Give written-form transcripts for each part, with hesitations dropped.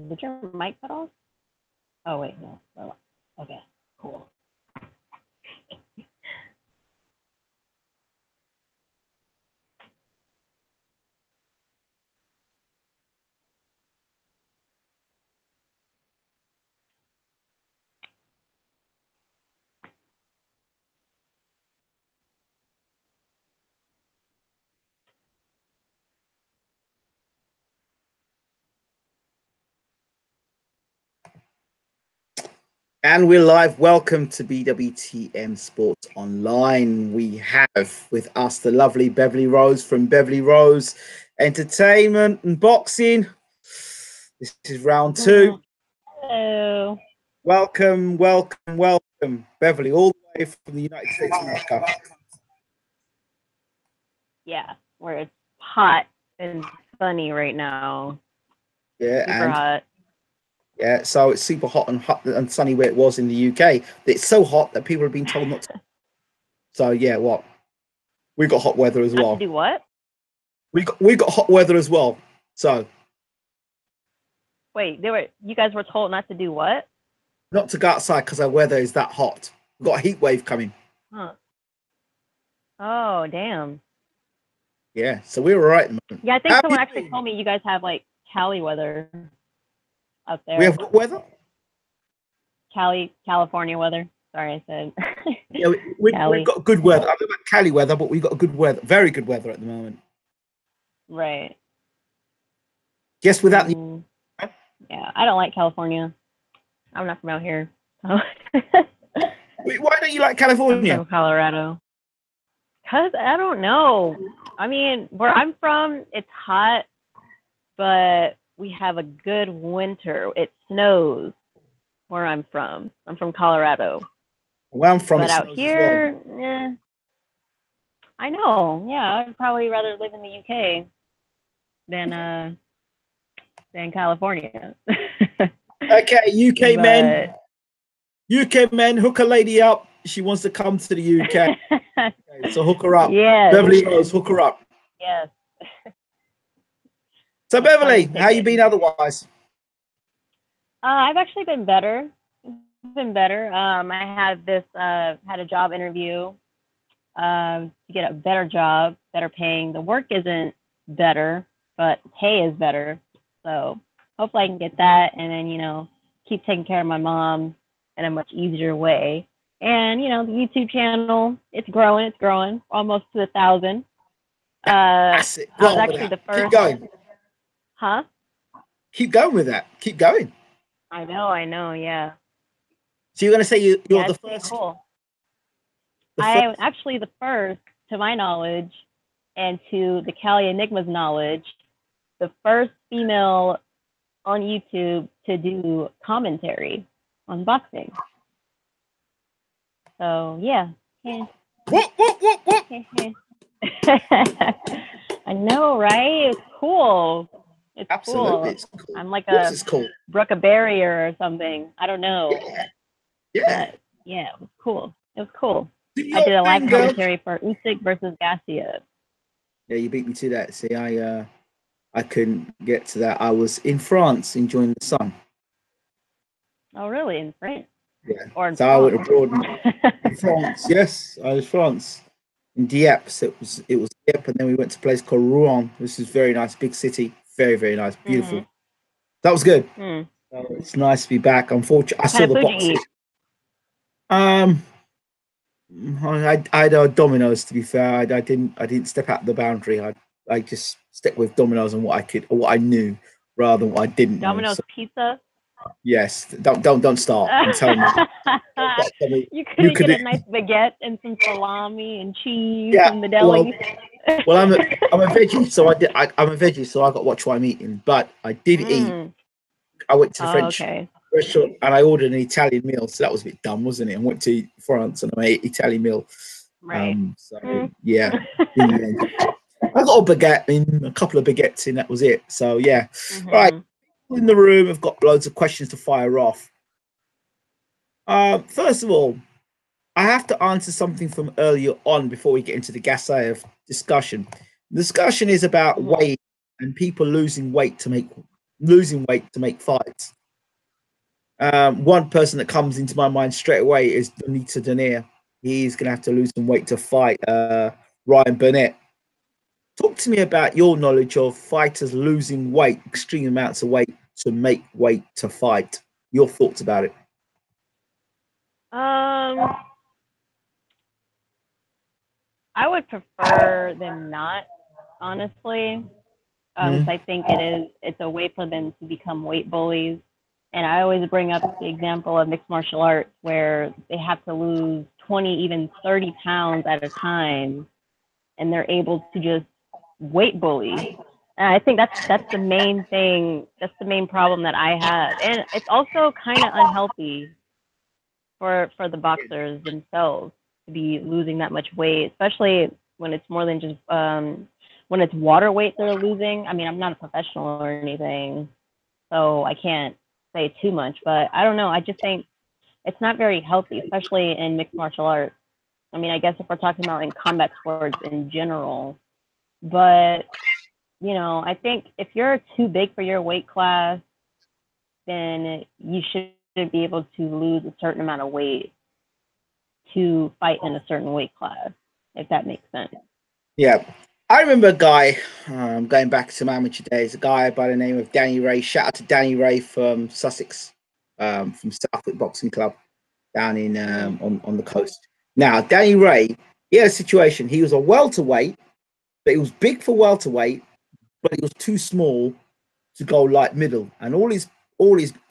Did your mic cut off? Oh, wait, no. Okay, cool. And we're live. Welcome to BWTM Sports Online. We have with us the lovely Beverly Rose from Beverly Rose Entertainment and Boxing. This is round two. Hello. Welcome, Beverly, all the way from the United States of America. Yeah, where it's hot and sunny right now. Yeah, super hot. Yeah, so it's super hot and sunny where it was in the UK. It's so hot that people have been told not to. So yeah, what? We got hot weather as well. Not to do what? We got hot weather as well. So wait, you guys were told not to do what? Not to go outside because our weather is that hot. We've got a heat wave coming. Huh. Oh, damn. Yeah, so we were right at the moment. Yeah, I think someone actually told me you guys have like Cali weather up there. We have what weather? California weather. Sorry, I said. Yeah, we've got good weather. I don't know about Cali weather, but we've got good weather, very good weather at the moment. Right. Guess without the. Yeah, I don't like California. I'm not from out here. So. Wait, why don't you like California? I'm from Colorado. Because I don't know. I mean, where I'm from, it's hot, but we have a good winter. It snows where I'm from. I'm from Colorado. Where I'm from, but out here, I know. Yeah, I'd probably rather live in the UK than California. Okay, UK men. UK men, hook a lady up. She wants to come to the UK. Okay, so hook her up. Yes. Beverly Rose, hook her up. Yes. So Beverly, how you been otherwise? I've actually been better. I had a job interview to get a better job, better paying. The work isn't better, but pay is better. So hopefully I can get that and then, keep taking care of my mom in a much easier way. And, the YouTube channel, it's growing almost to 1,000. I was actually the first. Keep going. Huh? Keep going with that. Keep going. I know, yeah. So you're going to say you're the first? Cool. I am actually the first, to my knowledge, and to the Cali Enigma's knowledge, the first female on YouTube to do commentary on boxing. So, yeah. What? I know, right? It's cool. It's absolutely cool. It's cool. I'm like a Brooke a barrier or something. I don't know. Yeah. But, yeah, it was cool. I did a live commentary for Usyk versus Garcia. Yeah, you beat me to that. See, I couldn't get to that. I was in France enjoying the sun. Oh, really? In France? Yeah. Or in so France? I went abroad in France. Yes, I was France. In Dieppe. So it was Dieppe, and then we went to a place called Rouen. This is very nice, big city. Very, very nice, beautiful. Mm-hmm. That was good. So it's nice to be back. Unfortunately, I saw the boxing. I had Domino's, to be fair. I didn't step out of the boundary. I just stuck with Domino's and what I knew rather than what I didn't Domino's know. pizza? Yes. Don't start. I'm telling you. You couldn't get a nice baguette and some salami and cheese from the deli. Well, I'm a veggie, so I'm a veggie, so I got to watch what I'm eating. But I did eat. I went to the French restaurant and I ordered an Italian meal, so that was a bit dumb, wasn't it? I went to France and I ate Italian meal. Right. Yeah. I got a baguette, a couple of baguettes in, that was it. So yeah. All right. In the room, I've got loads of questions to fire off. First of all, I have to answer something from earlier on before we get into the discussion. The discussion is about weight and people losing weight to make losing weight to make fights. One person that comes into my mind straight away is Donita Denier. He's going to have to lose some weight to fight Ryan Burnett. Talk to me about your knowledge of fighters losing weight, extreme amounts of weight to make weight to fight. Your thoughts about it? I would prefer them not, honestly. I think it's a way for them to become weight bullies. And I always bring up the example of mixed martial arts where they have to lose 20, even 30 pounds at a time, and they're able to just weight bully. And I think that's the main thing. That's the main problem that I have. And it's also kind of unhealthy for the boxers themselves to be losing that much weight, especially when it's more than just when it's water weight they're losing. I mean, I'm not a professional or anything, so I can't say too much, but I don't know. I just think it's not very healthy, especially in mixed martial arts. I mean, I guess if we're talking about in combat sports in general, but you know, I think if you're too big for your weight class, then you should be able to lose a certain amount of weight to fight in a certain weight class, if that makes sense. Yeah. I remember a guy, going back to some amateur days, a guy by the name of Danny Ray. Shout out to Danny Ray from Sussex, from Southwick Boxing Club down in on the coast. Now, Danny Ray, he had a situation. He was a welterweight, but he was big for welterweight, but he was too small to go light middle, and all his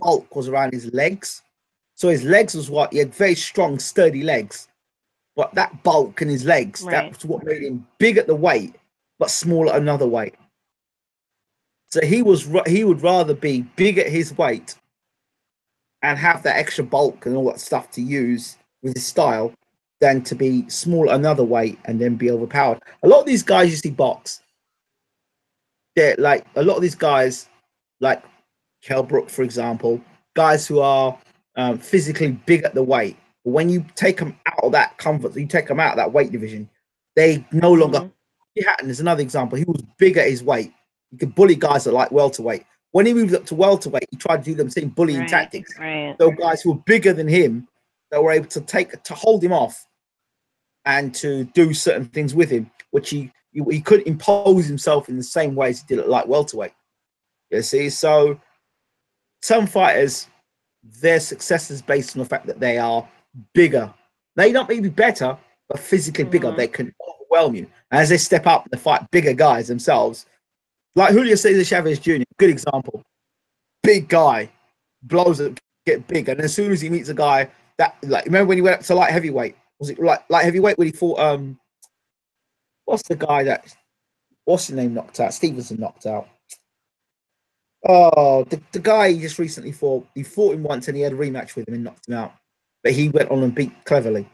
bulk was around his legs. So his legs was what he had, very strong, sturdy legs, but that bulk in his legs, Right. that's what made him big at the weight, but small at another weight. So he would rather be big at his weight and have that extra bulk and all that stuff to use with his style than to be small at another weight and then be overpowered. A lot of these guys you see box, they're like, a lot of these guys, like Kell Brook, for example, guys who are physically big at the weight. But when you take them out of that comfort, you take them out of that weight division, they no longer. Hatton is another example. He was big at his weight. He could bully guys that like welterweight. When he moved up to welterweight, he tried to do them same bullying tactics. So guys who were bigger than him that were able to hold him off and to do certain things with him, which he couldn't impose himself in the same way as he did at like welterweight. You see, so some fighters, their success is based on the fact that they are bigger. They not maybe better, but physically bigger. They can overwhelm you. And as they step up and fight bigger guys themselves, like Julio Cesar Chavez Jr., good example. Big guy, blows up, get big, and as soon as he meets a guy that, like, remember when he went up to light heavyweight? Was it light heavyweight when he fought? What's the guy that? What's his name? Knocked out? Stevenson knocked out. Oh, the guy he just recently fought. He fought him once and he had a rematch with him and knocked him out. But he went on and beat Cleverly.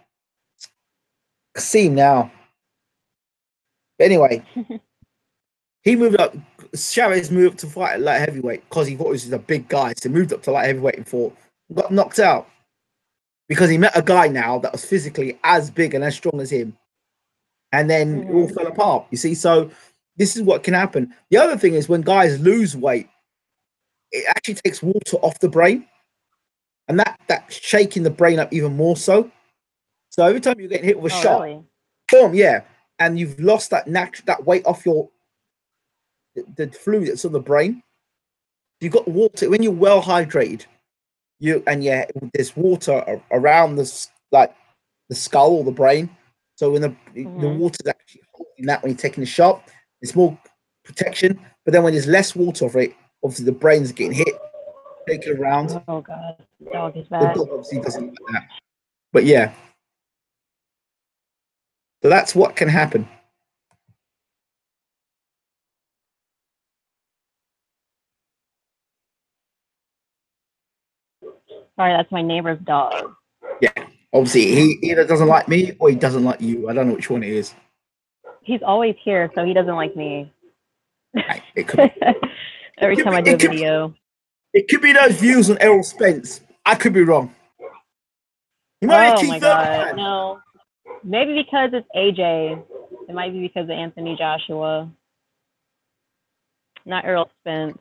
I see him now. But anyway, he moved up. Chavez moved to fight at light heavyweight because he thought he was a big guy. So he moved up to light heavyweight and fought. Got knocked out because he met a guy now that was physically as big and as strong as him. And then it all fell apart. You see, so this is what can happen. The other thing is when guys lose weight, it actually takes water off the brain, and that's shaking the brain up even more so. So every time you're getting hit with a shot, really? boom, yeah, and you've lost that weight off the fluid that's on the brain. You've got water when you're well hydrated. There's water around the skull or the brain. So when the water's actually holding that when you're taking a shot, it's more protection. But then when there's less water of it, obviously the brain's getting hit, taken around. Oh god, the dog is The bad. dog obviously doesn't like that. But yeah. So that's what can happen. Sorry, that's my neighbor's dog. Yeah. Obviously, he either doesn't like me or he doesn't like you. I don't know which one it is. He's always here, so he doesn't like me. It could be. Every time I do a video. It could be those views on Errol Spence. I could be wrong. Oh my god, no. Maybe because it's AJ. It might be because of Anthony Joshua. Not Errol Spence.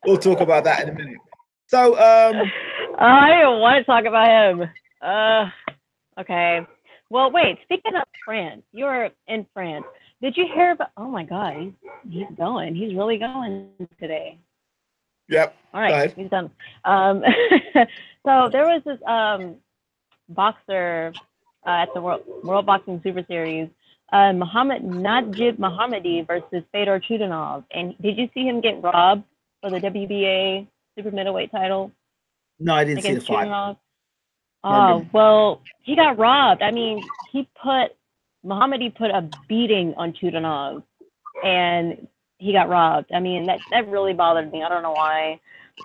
We'll talk about that in a minute. So, I don't want to talk about him. Okay. Well, wait. Speaking of France, you're in France. Did you hear about? Oh my God, he's going. He's really going today. yep. All right, he's done. So there was this boxer at the World Boxing Super Series, Muhammad Najib Mohammadi versus Fedor Chutinov. And did you see him get robbed for the WBA super middleweight title? No, I didn't see the fight. Chutinov? Oh, well, he got robbed. I mean, Mohammadi put a beating on Chutinov, and he got robbed. I mean, that really bothered me. I don't know why.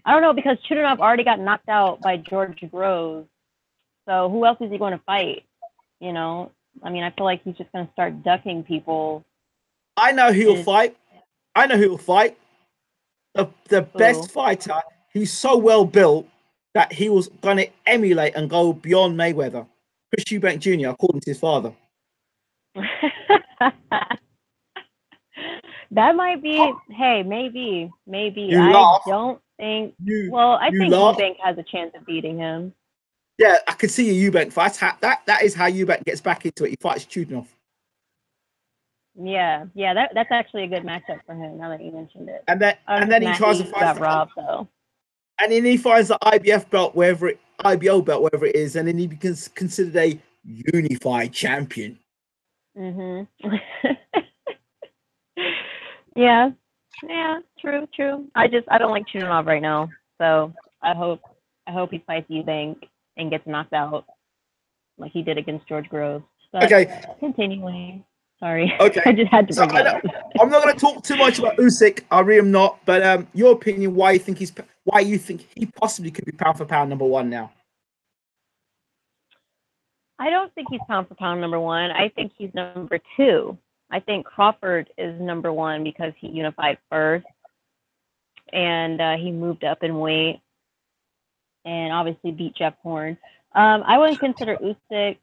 I don't know, because Chutinov already got knocked out by George Groves. So who else is he going to fight? You know, I mean, I feel like he's just going to start ducking people. I know who will fight. I know who will fight. The best fighter. He's so well built that he was going to emulate and go beyond Mayweather. Chris Eubank Jr., according to his father. That might be. Hey, maybe. I don't think. I think Eubank has a chance of beating him. Yeah, I could see a Eubank fight. That is how Eubank gets back into it. He fights Chutinov. Yeah, that's actually a good matchup for him. Now that you mentioned it. And then he tries to fight. Got robbed though. And then he finds the IBO belt, wherever it is, and then he becomes considered a unified champion. Mhm. Yeah, true. I don't like Chutinov right now, so I hope he fights Eubank and gets knocked out like he did against George Groves. But okay. Continuing. Sorry. Okay. I just had to bring that up. I'm not going to talk too much about Usyk. I really am not. But your opinion, why you think he possibly could be pound for pound number one now? I don't think he's pound for pound number one. I think he's number two. I think Crawford is number one because he unified first, and he moved up in weight, and obviously beat Jeff Horn. I wouldn't consider Usyk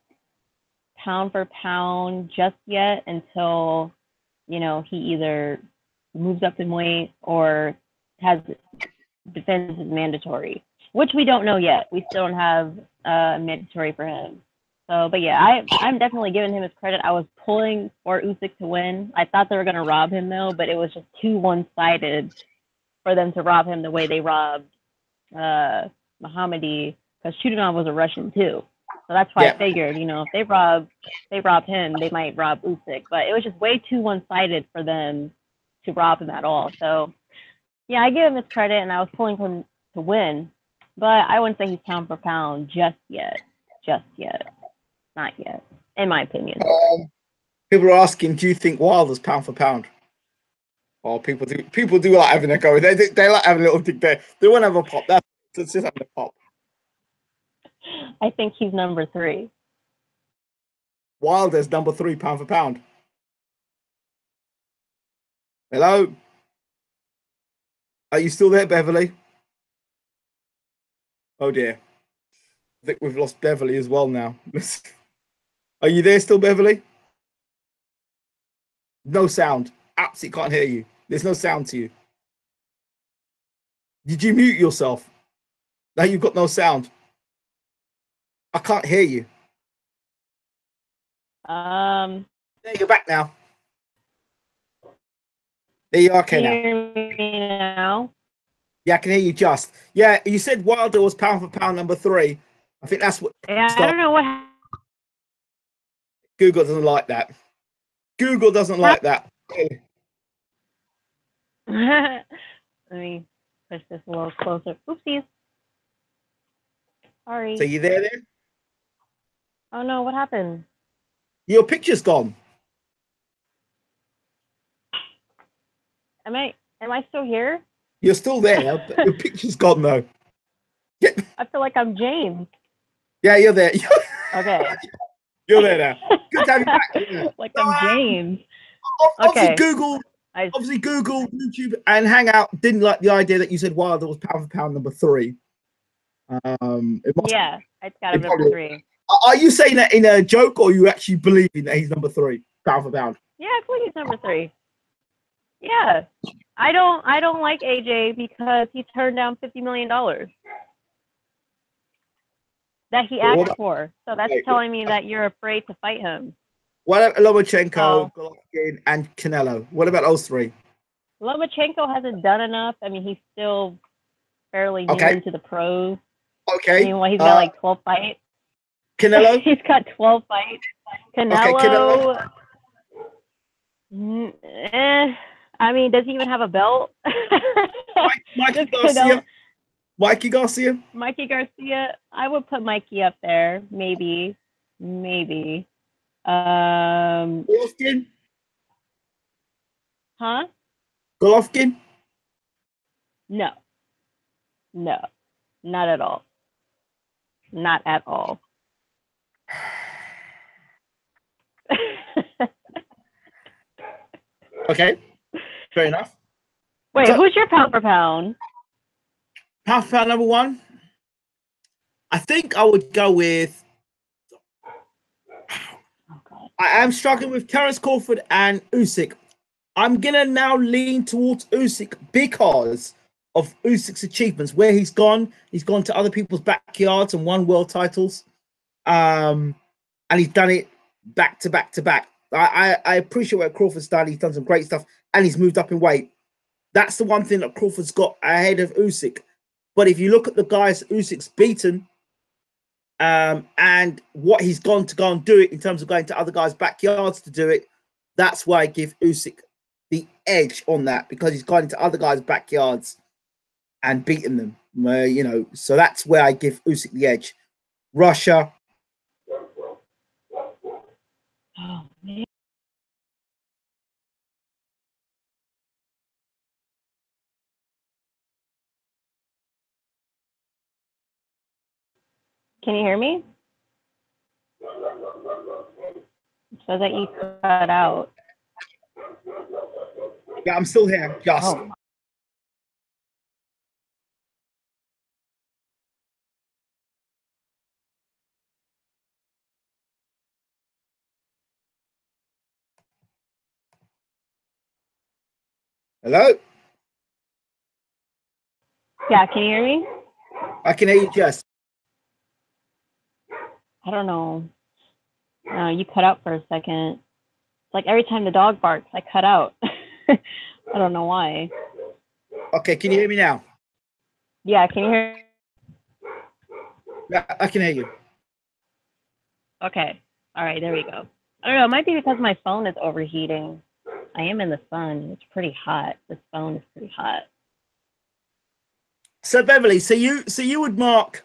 pound for pound just yet until, he either moves up in weight or has defense is mandatory, which we don't know yet. We still don't have mandatory for him. So, but yeah, I'm definitely giving him his credit. I was pulling for Usyk to win. I thought they were going to rob him though, but it was just too one-sided for them to rob him the way they robbed Mohammadi, because Chutinov was a Russian too. So that's why I figured, if they rob him, they might rob Usyk. But it was just way too one-sided for them to rob him at all. So, yeah, I give him his credit, and I was pulling for him to win. But I wouldn't say he's pound for pound just yet. Not yet, in my opinion. People are asking, do you think Wilder's pound for pound? Oh, people do like having a go. They like having a little dig there. They want to have a pop. That's just having a pop. I think he's number 3. Wilder's number 3 pound for pound. Hello? Are you still there, Beverly? Oh dear. I think we've lost Beverly as well now. Are you there still, Beverly? No sound. Absolutely can't hear you. There's no sound to you. Did you mute yourself? Now you've got no sound. I can't hear you. There, you're back now. There you are, Can you hear me now? Yeah, I can hear you just. Yeah, you said Wilder was pound for pound number 3. I think that's what. Yeah, I don't know what. Google doesn't like that. Google doesn't like that. Let me push this a little closer. Oopsies. Sorry. So you there? Oh no, what happened? Your picture's gone. Am I still here? You're still there, but your picture's gone though. Yeah. I feel like I'm James. Yeah, you're there. Okay. You're there now. Good to have you back. Like I'm James. Obviously, okay. Obviously, Google, YouTube, and Hangout didn't like the idea that you said Wilder was pound for pound number 3. Yeah, it's got to be number 3. Are you saying that in a joke, or are you actually believing that he's number 3 pound for pound? Yeah, I believe he's number 3. Yeah. I don't like AJ because he turned down $50 million that he asked for. So that's telling me that you're afraid to fight him. What about Lomachenko, Golovkin, and Canelo? What about those three? Lomachenko hasn't done enough. I mean, he's still fairly new into the pros. Okay. I mean, what, he's got like 12 fights? Canelo? He's got 12 fights. Canelo. I mean, does he even have a belt? Mikey Garcia. Mikey Garcia. Mikey Garcia. I would put Mikey up there. Maybe. Golovkin? Huh? Golovkin? No. Not at all. Not at all. Okay. Fair enough. Wait, so, who's your pound for pound? Pound for pound number one? I think I would go with... I am struggling with Terence Crawford and Usyk. I'm going to now lean towards Usyk because of Usyk's achievements. Where he's gone to other people's backyards and won world titles. And he's done it back to back to back. I appreciate what Crawford's done. He's done some great stuff and he's moved up in weight. That's the one thing that Crawford's got ahead of Usyk. But if you look at the guys Usyk's beaten, and what he's gone to go and do it in terms of going to other guys' backyards to do it, that's why I give Usyk the edge on that, because he's gone into other guys' backyards and beaten them. You know, so that's where I give Usyk the edge. Russia. Oh, man. Can you hear me? It says that you cut out. Yeah, I'm still here. Just. Oh. Hello? Yeah, can you hear me? I can hear you, Jess. I don't know. You cut out for a second. It's like every time the dog barks, I cut out. I don't know why. Okay, can you hear me now? Yeah, can you hear? Yeah, I can hear you. Okay. All right, there we go. I don't know. It might be because my phone is overheating. I am in the sun. It's pretty hot. This phone is pretty hot. So Beverly, so you would mark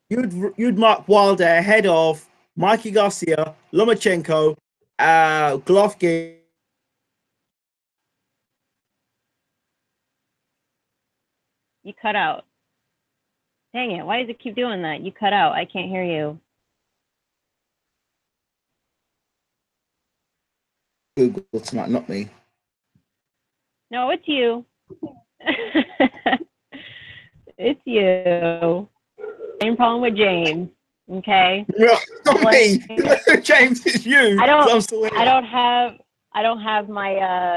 you'd mark Wilder ahead of Mikey Garcia, Lomachenko, Golovkin. You cut out. Dang it. Why does it keep doing that? You cut out. I can't hear you. Google tonight, not me. No, it's you. It's you. Same problem with James. Okay. No, not me. James, it's you. I don't have my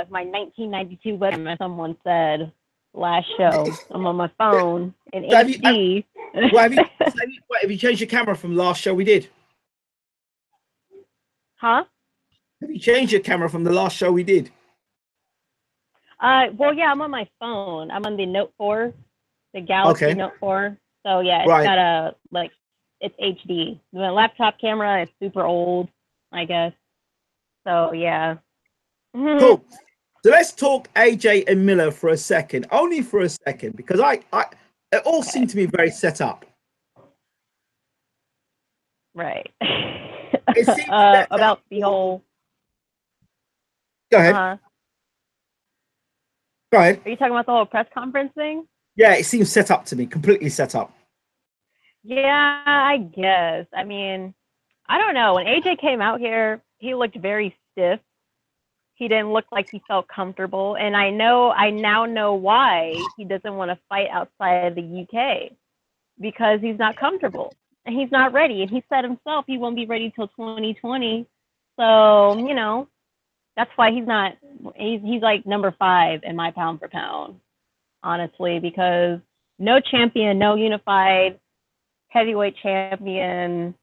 my 1992 wedding, as someone said last show. I'm on my phone in HD. Have you changed your camera from last show we did? Huh? Have you changed your camera from the last show we did? Well, yeah, I'm on my phone. I'm on the Note 4, the Galaxy Note 4. So yeah, it's got a it's HD. The laptop camera is super old, I guess. So yeah. Cool. So let's talk AJ and Miller for a second, only for a second, because it all seemed to be very set up. Right. It seems about the whole. Go ahead. Go ahead. Are you talking about the whole press conference thing? Yeah, it seems set up to me, completely set up. Yeah, I guess. I mean, I don't know. When AJ came out here, he looked very stiff. He didn't look like he felt comfortable. And I now know why he doesn't want to fight outside of the UK, because he's not comfortable and he's not ready. And he said himself he won't be ready till 2020. So, you know, That's why he's not. He's like number 5 in my pound for pound, honestly, because no champion, no unified heavyweight champion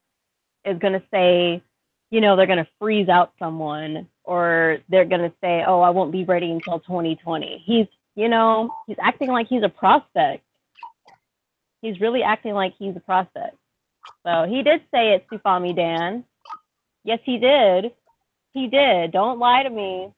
is going to say, you know, they're going to freeze out someone, or they're going to say, oh, I won't be ready until 2020. He's, you know, he's acting like he's a prospect. He's really acting like he's a prospect. So he did say it, Sufami Dan. Yes, he did. He did. Don't lie to me.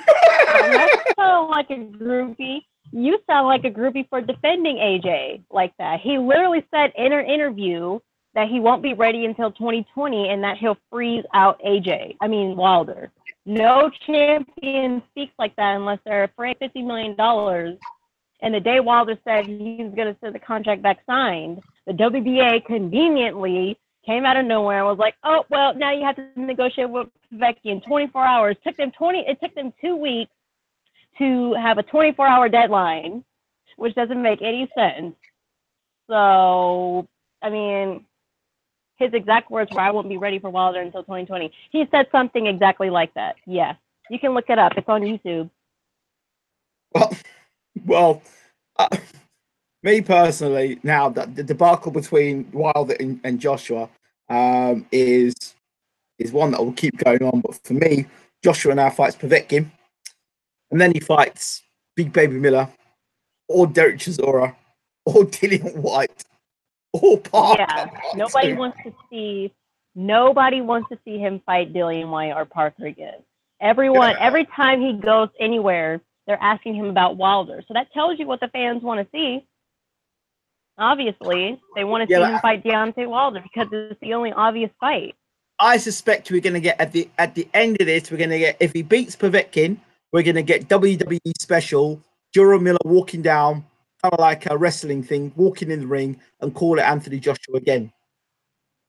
Don't sound like a groupie. You sound like a groupie for defending AJ like that. He literally said in an interview that he won't be ready until 2020 and that he'll freeze out Wilder. No champion speaks like that unless they're afraid $50 million. And the day Wilder said he's going to send the contract back signed, the WBA conveniently came out of nowhere and was like, oh, well, now you have to negotiate with Povetkin in 24 hours. It took them 2 weeks to have a 24-hour deadline, which doesn't make any sense. So, I mean, his exact words were, I won't be ready for Wilder until 2020. He said something exactly like that. Yeah, you can look it up. It's on YouTube. Well, me personally, now that the debacle between Wilder and Joshua is one that will keep going on. But for me, Joshua now fights Povetkin, and then he fights Big Baby Miller, or Derek Chisora, or Dillian White, or Parker. Yeah, nobody wants to see him fight Dillian White or Parker again. Every time he goes anywhere, they're asking him about Wilder. So that tells you what the fans want to see. Obviously, they want to see him fight Deontay Wilder because it's the only obvious fight. I suspect we're going to get at the end of this, we're going to get, if he beats Povetkin, we're going to get WWE special, Juro Miller walking down, kind of like a wrestling thing, walking in the ring and call it Anthony Joshua again.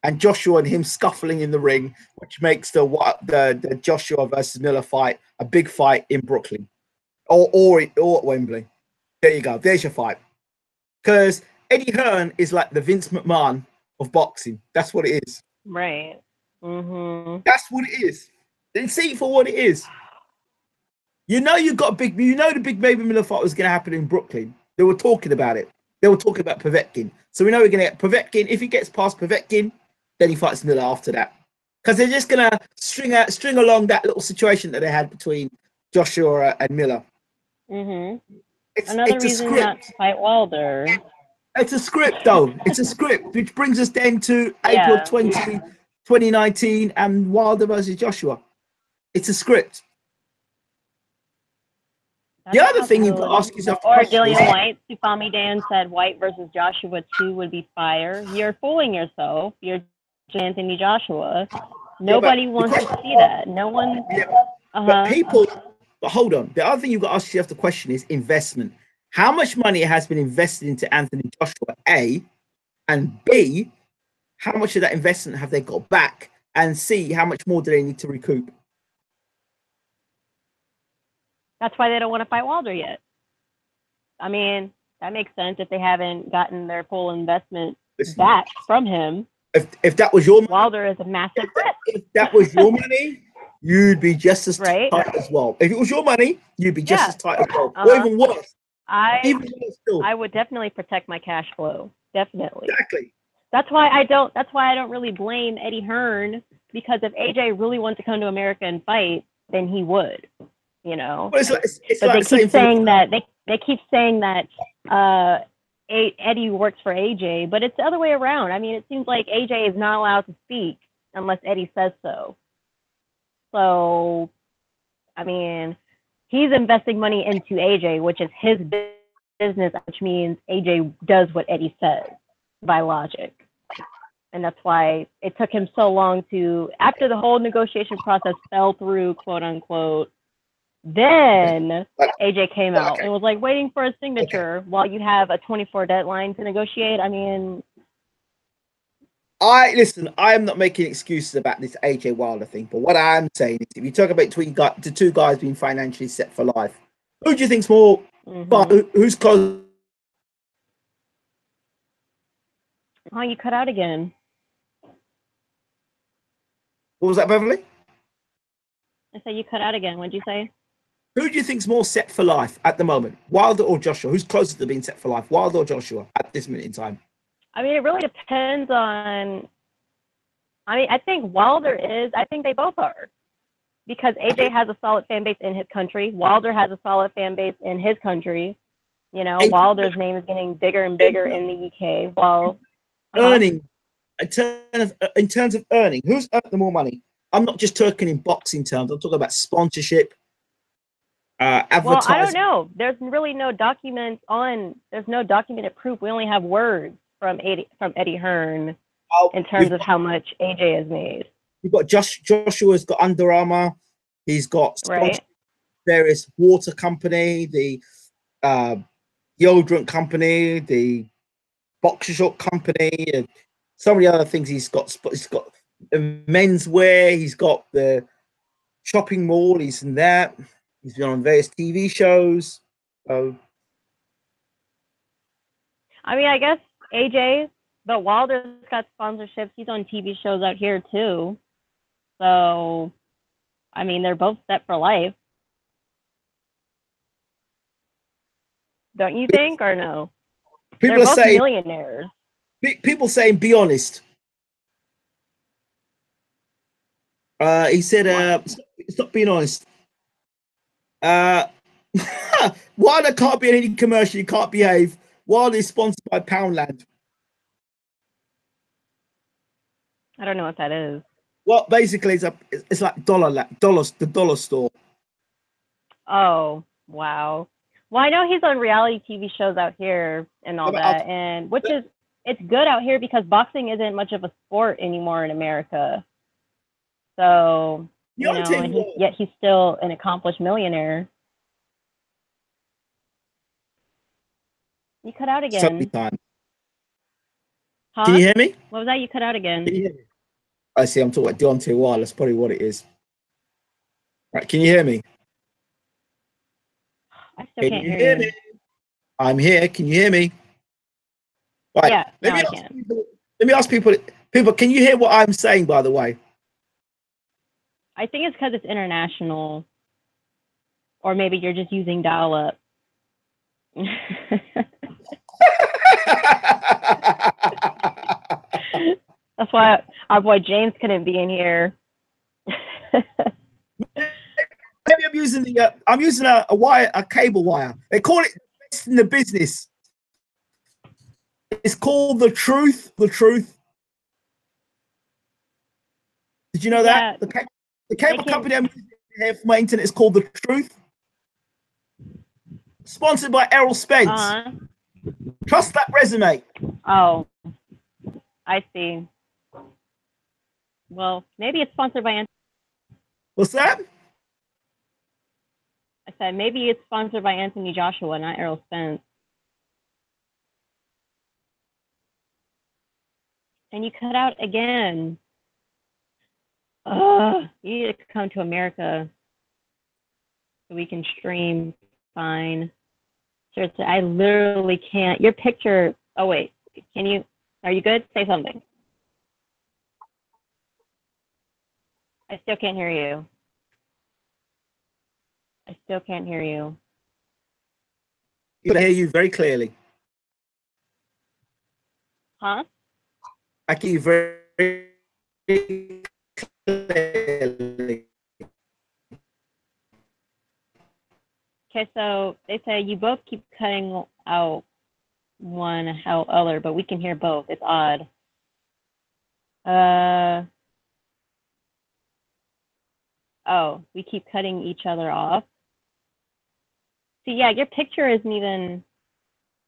And Joshua and him scuffling in the ring, which makes the Joshua versus Miller fight a big fight in Brooklyn or at Wembley. There you go. There's your fight. Because Eddie Hearn is like the Vince McMahon of boxing. That's what it is. Right. Mm-hmm. That's what it is. Then see it for what it is. You know the Big Baby Miller fight was going to happen in Brooklyn. They were talking about it. They were talking about Povetkin. So we know we're going to get Povetkin. If he gets past Povetkin, then he fights Miller after that. Because they're just going to string along that little situation that they had between Joshua and Miller. Mm-hmm. Another reason not to fight Wilder. It's a script, though. It's a script, which brings us then to April 2019 and Wilder versus Joshua. It's a script. The other thing you've got to ask yourself, or Dillian White, Sufami Dan said White versus Joshua 2 would be fire. You're fooling yourself. You're Anthony Joshua. Nobody wants to see that. No one. But hold on. The other thing you've got to ask yourself the question is investment. How much money has been invested into Anthony Joshua, A, and B, how much of that investment have they got back, and C, how much more do they need to recoup? That's why they don't want to fight Wilder yet. I mean, that makes sense if they haven't gotten their full investment back from him. If that was your money, Wilder is a massive risk. If that was your money, you'd be just as tight as well. If it was your money, you'd be just as tight as well. Or even worse. I would definitely protect my cash flow. Definitely. Exactly. That's why I don't really blame Eddie Hearn, because if AJ really wanted to come to America and fight, then he would. You know, but they keep saying that they keep saying that Eddie works for AJ, but it's the other way around. I mean, it seems like AJ is not allowed to speak unless Eddie says so. So, I mean, he's investing money into AJ, which is his business, which means AJ does what Eddie says by logic. And that's why it took him so long to, after the whole negotiation process fell through, quote unquote, then AJ came out and was like waiting for a signature while you have a 24 deadline to negotiate. I mean, I am not making excuses about this AJ Wilder thing, but what I am saying is, if you talk about the two guys being financially set for life, who do you think's more? Who's close? Oh, you cut out again. What was that, Beverly? I said you cut out again. What'd you say? Who do you think's more set for life at the moment, Wilder or Joshua? Who's closer to being set for life, Wilder or Joshua, at this minute in time? I mean, it really depends on. I mean, I think Wilder is. I think they both are, because AJ has a solid fan base in his country. Wilder has a solid fan base in his country. You know, Wilder's name is getting bigger and bigger in the UK. Well, earning, in terms of earning, who's earned the more money? I'm not just talking in boxing terms. I'm talking about sponsorship, advertising. Well, I don't know. There's really no documents on. There's no documented proof. We only have words from Eddie Hearn in terms of how much AJ has made. You've got Joshua's got Under Armour. He's got right. various water company, the deodorant company, the boxer short company, and so many other things. He's got menswear. He's got the shopping mall. He's in that. He's been on various TV shows. I mean, I guess AJ, but Wilder's got sponsorships. He's on TV shows out here too. So, I mean, they're both set for life. Don't you think, or no? People they're are both saying millionaires. People saying, "Be honest." He said, "Stop being honest." Wilder can't be in any commercial. You can't behave. Wilder is sponsored by Poundland. I don't know what that is. Well, basically, it's like the dollar store. Oh, wow. Well, I know he's on reality TV shows out here and all that, and it's good out here because boxing isn't much of a sport anymore in America. So, you know, and yet he's still an accomplished millionaire. You cut out again. Huh? Can you hear me? What was that? You cut out again. Can you hear me? I see. I'm talking about Deontay Wilder. That's probably what it is. Right? Can you hear me? I still can't hear you. I'm here. Can you hear me? Right. Yeah, now I can. Let me ask people. People, can you hear what I'm saying? By the way, I think it's because it's international, or maybe you're just using dial-up. That's why our boy James couldn't be in here. Maybe I'm using a wire, a cable wire. They call it in the business. It's called The Truth. The Truth. Did you know that? The cable company I'm using here for my internet is called The Truth. Sponsored by Errol Spence. Trust that resume. Oh, I see. Well, maybe it's sponsored by Anthony. What's that? I said maybe it's sponsored by Anthony Joshua, not Errol Spence. And you cut out again. You need to come to America so we can stream fine. Sure, I literally can't. Your picture. Oh wait, can you? Are you good? Say something. I still can't hear you. I still can't hear you. I can hear you very clearly. Huh? I can hear you very clearly. Okay, so they say you both keep cutting out one out other, but we can hear both. It's odd. Oh, we keep cutting each other off. See, yeah, your picture isn't even,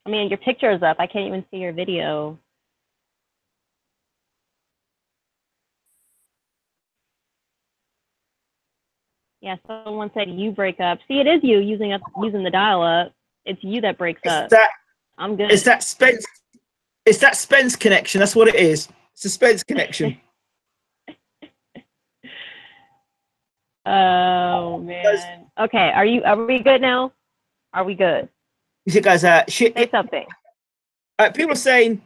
I mean, your picture is up. I can't even see your video. Yeah, someone said you break up. See, it is you using the dial-up. It's you that breaks up. I'm good. It's that Spence. It's that Spence connection. That's what it is. It's a Spence connection. Oh man. Okay, are we good now? Are we good? You guys, shit. Say something. People are saying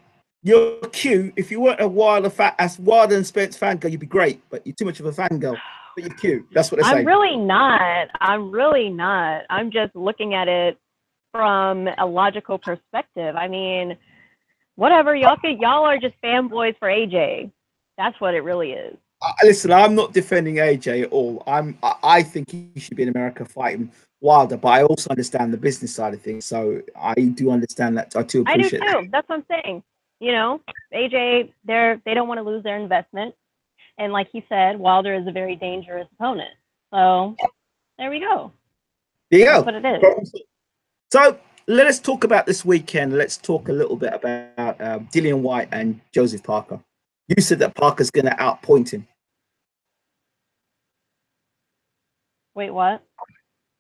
You're cute. If you weren't a as wild and Spence fangirl, you'd be great. But you're too much of a fangirl. But you're cute. That's what they're I'm saying. really not. I'm really not. I'm just looking at it from a logical perspective. I mean, whatever y'all are just fanboys for AJ. That's what it really is. Listen, I'm not defending AJ at all. I think he should be in America fighting Wilder, but I also understand the business side of things. So I do understand that. I do I do appreciate that. too. That's what I'm saying. You know, AJ, they don't want to lose their investment, and like he said, Wilder is a very dangerous opponent. So there we go. There you That's go. what it is. So let us talk about this weekend. Let's talk a little bit about Dillian White and Joseph Parker. You said that Parker's going to outpoint him. Wait, what?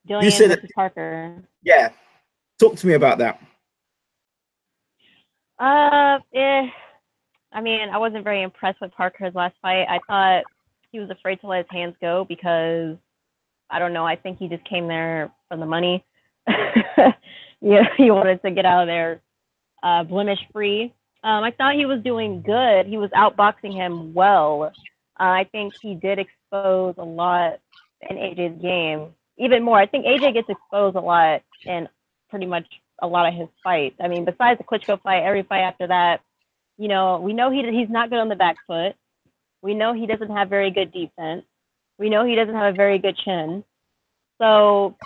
You Dillian said that, versus Parker. yeah. Talk to me about that. I mean, I wasn't very impressed with Parker's last fight. I thought he was afraid to let his hands go because I don't know. I think he just came there for the money. Yeah, he wanted to get out of there blemish free. I thought he was doing good. He was outboxing him well. I think he did expose a lot in AJ's game. Even more, I think AJ gets exposed a lot in pretty much a lot of his fights. I mean, besides the Klitschko fight, every fight after that, you know, we know he's not good on the back foot. We know he doesn't have very good defense. We know he doesn't have a very good chin. So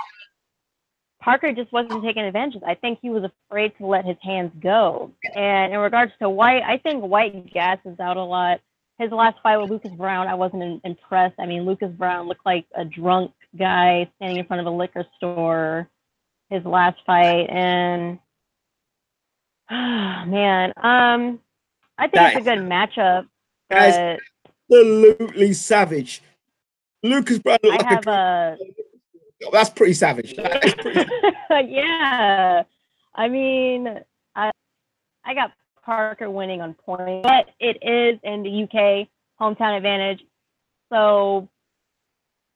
Parker just wasn't taking advantage. I think he was afraid to let his hands go. And in regards to White, I think White gasses out a lot. His last fight with Lucas Brown, I wasn't impressed. I mean, Lucas Brown looked like a drunk guy standing in front of a liquor store. His last fight, and man, I think it's a good matchup, but absolutely savage. Lucas Brown looked I like have a. That's pretty savage. That is pretty savage. Yeah, I mean, I got Parker winning on point, but it is in the UK, hometown advantage. So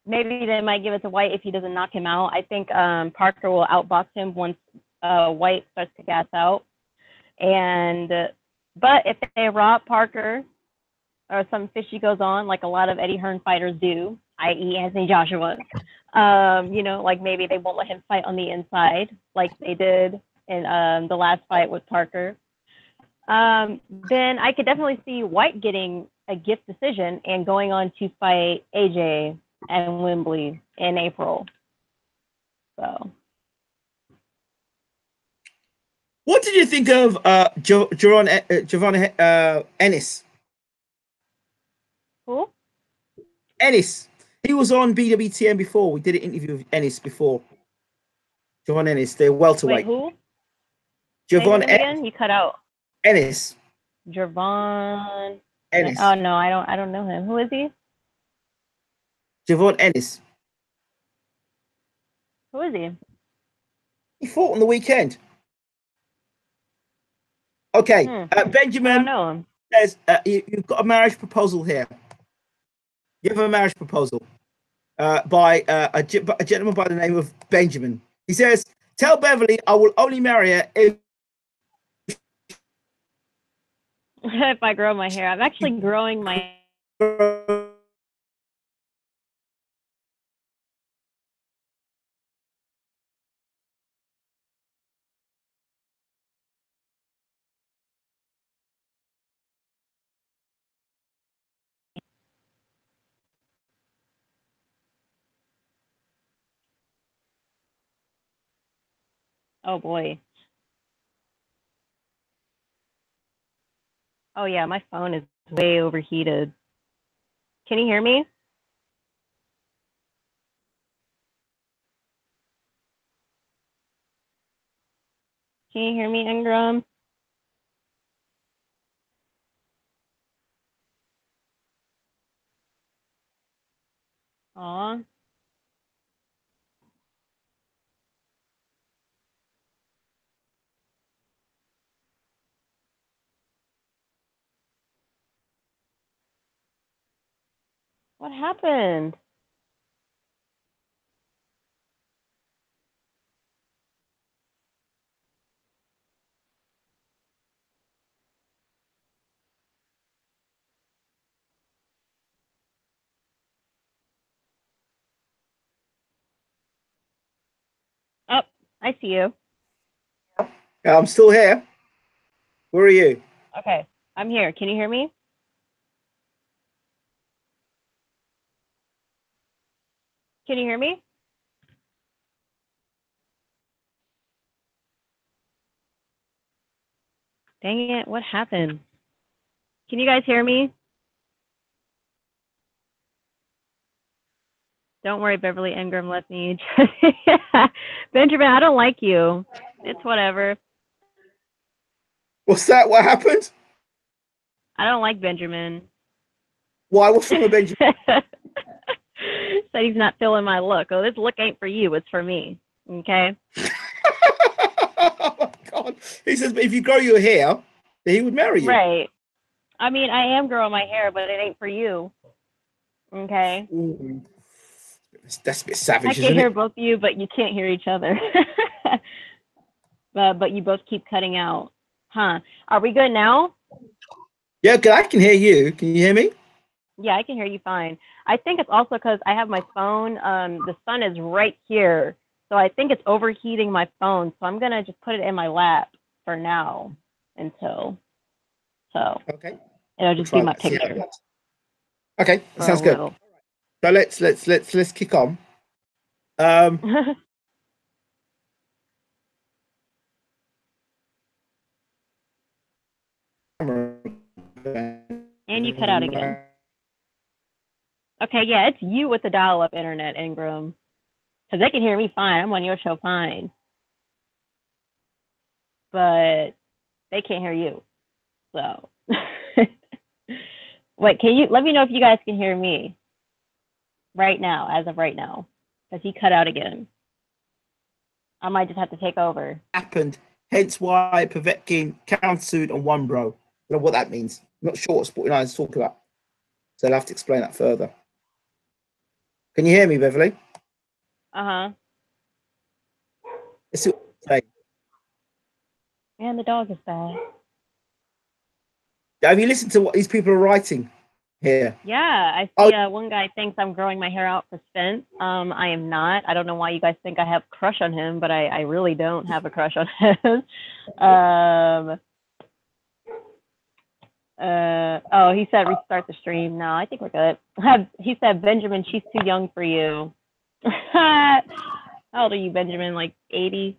maybe they might give it to White if he doesn't knock him out. I think Parker will outbox him once White starts to gas out. And but if they rob Parker or some fishy goes on, like a lot of Eddie Hearn fighters do, i.e. Anthony Joshua, you know, like maybe they won't let him fight on the inside like they did in the last fight with Parker. Then I could definitely see White getting a gift decision and going on to fight AJ and Wembley in April. So, what did you think of Javon Ennis? who? Ennis. He was on BWTM before. We did an interview with Ennis before. Javon Ennis, the welterweight. Wait, who? Javon again? You cut out. Ennis. Javon. Ennis. Oh no, I don't know him. Who is he? Javon Ennis. Who is he? He fought on the weekend. Okay, Benjamin. I don't know him. Says you've got a marriage proposal here. You have a marriage proposal by a gentleman by the name of Benjamin. He says, "Tell Beverly I will only marry her if." If I grow my hair, I'm actually growing my. Oh boy. Oh yeah, my phone is way overheated. Can you hear me? Can you hear me, Ingram? Aw. What happened? I see you. Yeah, I'm still here. Where are you? Okay, I'm here. Can you hear me? Can you hear me? Dang it, what happened? Can you guys hear me? Don't worry, Beverly Ingram left me. Benjamin, I don't like you. It's whatever. What's that? What happened? I don't like Benjamin. Why? What's wrong with Benjamin? Said he's not feeling my look. Oh, this look ain't for you, it's for me. Okay. Oh my God. He says, but if you grow your hair, then he would marry you. Right. I mean, I am growing my hair, but it ain't for you. Okay. Ooh. That's a bit savage, I can isn't hear it? both of you, but you can't hear each other. But you both keep cutting out. Huh. Are we good now? Yeah, I can hear you. Can you hear me? Yeah, I can hear you fine. I think it's also because I have my phone. The sun is right here. So I think it's overheating my phone. So I'm going to just put it in my lap for now until. So Okay. it'll We'll just be try my that. See how it picture goes. Okay, that for a sounds good. little. So let's kick on. And you cut out again. Okay, yeah, it's you with the dial-up internet, Ingram. Because they can hear me fine. I'm on your show fine. But they can't hear you. So. Wait, can you let me know if you guys can hear me right now, as of right now? Because he cut out again. I might just have to take over. Happened. Hence why Povetkin countersued and won, bro. I don't know what that means. I'm not sure what Sporting Eyes talk about. So I'll have to explain that further. Can you hear me, Beverly? Uh-huh. Let's see what they say. Man, the dog is bad. Have you listened to what these people are writing here? Yeah, I see one guy thinks I'm growing my hair out for Spence. I am not. I don't know why you guys think I have a crush on him, but I really don't have a crush on him. Oh, he said restart the stream. No, I think we're good. He said, Benjamin, she's too young for you. How old are you, Benjamin? Like 80?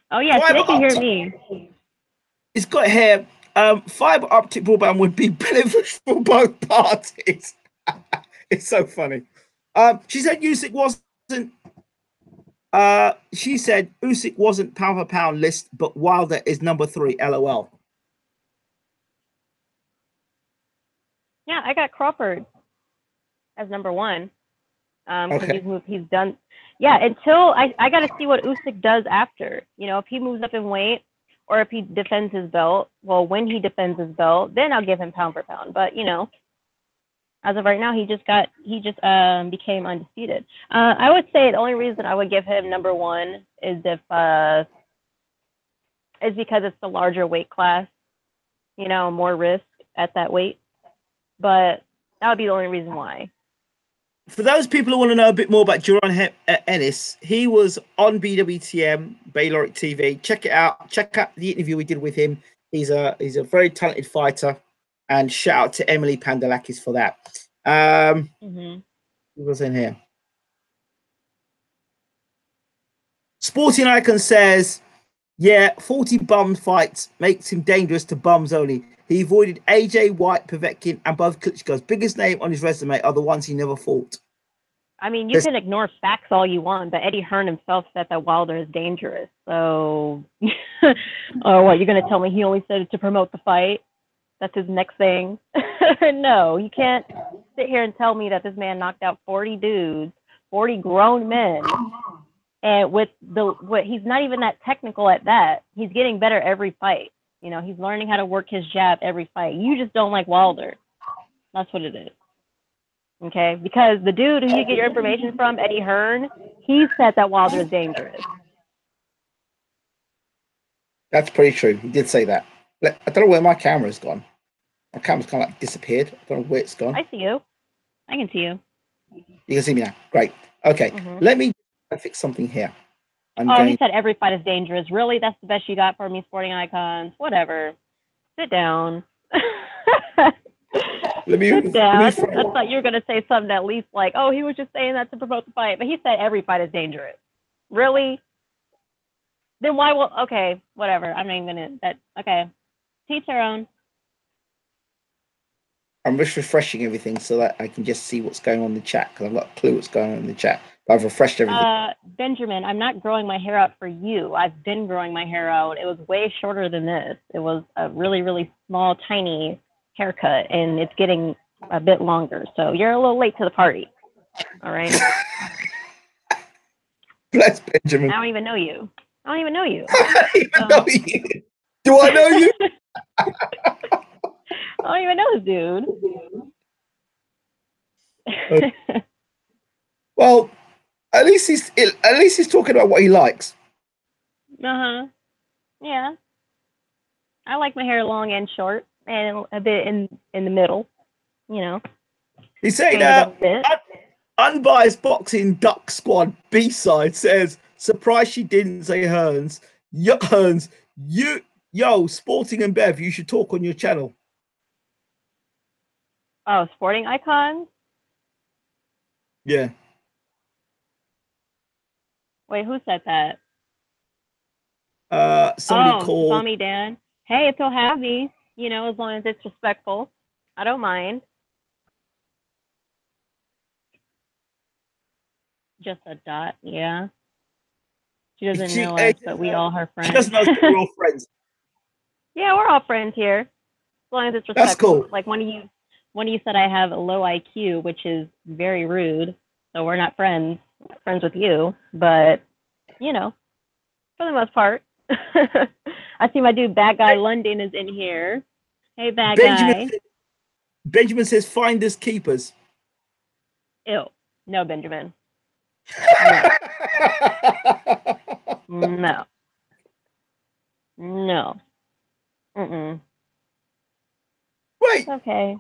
Oh, yeah, so they can hear me. It's got hair. Fiber optic broadband would be beneficial for both parties. It's so funny. She said Usyk wasn't. She said Usyk wasn't pound for pound list, but Wilder is number 3. LOL. Yeah, I got Crawford as number 1. Okay. He's done. Yeah, until I got to see what Usyk does after. You know, if he moves up in weight or if he defends his belt. Well, when he defends his belt, then I'll give him pound for pound. But you know, as of right now, he just became undefeated. I would say the only reason I would give him number 1 is because it's the larger weight class. You know, more risk at that weight. But that would be the only reason why. For those people who want to know a bit more about Jaron Ennis, he was on BWTM, Bayloric TV. Check it out. Check out the interview we did with him. He's a very talented fighter, and shout out to Emily Pandalakis for that. Who was in here? Sporting Icon says, yeah, 40 bum fights makes him dangerous to bums only. He avoided AJ White, Povetkin, and both Klitschko's. Biggest name on his resume are the ones he never fought. I mean, you can ignore facts all you want, but Eddie Hearn himself said that Wilder is dangerous. So, oh, what, you're going to tell me he only said it to promote the fight? That's his next thing? No, you can't sit here and tell me that this man knocked out 40 dudes, 40 grown men, and he's not even that technical at that. He's getting better every fight. You know, he's learning how to work his jab every fight. You just don't like Wilder. That's what it is. Okay, because the dude who you get your information from, Eddie Hearn, he said that Wilder is dangerous. That's pretty true. He did say that. I don't know where my camera's gone. My camera's kind of like disappeared. I don't know where it's gone. I see you. I can see you. You can see me now. Great. Okay. Let me fix something here. I'm Oh, going. he said every fight is dangerous. Really? That's the best you got for me, sporting icons? Whatever. Sit down. Let me Sit down. I rephrase. thought you were going to say something at least like, oh, he was just saying that to promote the fight. But he said every fight is dangerous. Really? Then why will, okay, whatever. I'm not even going to, okay. Teach their own. I'm just refreshing everything so that I can just see what's going on in the chat because I've got a clue what's going on in the chat. But I've refreshed everything. Benjamin, I'm not growing my hair out for you. I've been growing my hair out. It was way shorter than this. It was a really, really small, tiny haircut, and it's getting a bit longer. So you're a little late to the party. All right. Bless Benjamin. I don't even know you. I don't even know you. I don't even know you. Do I know you? I don't even know this dude. Well, at least he's talking about what he likes. Yeah. I like my hair long and short, and a bit in the middle. You know. He's saying Unbiased Boxing Duck Squad B-side says, surprised she didn't say Hearns. Hearns, yo, Sporting and Bev, you should talk on your channel. Oh, sporting icons? Yeah. Wait, who said that? Somebody called. Tommy Dan. Hey, if he'll have me, you know, as long as it's respectful, I don't mind. Just a dot, yeah. She doesn't know us, but we all her friends. She doesn't know we're all friends. Yeah, we're all friends here, as long as it's respectful. That's cool. Like one of you said I have a low IQ, which is very rude. So we're not friends. I'm not friends with you, but you know, for the most part. I see my dude Bad Guy London is in here. Hey, Bad Guy. Benjamin says finders keepers. Ew. No, Benjamin. No. No. Mm-mm. Wait. Okay.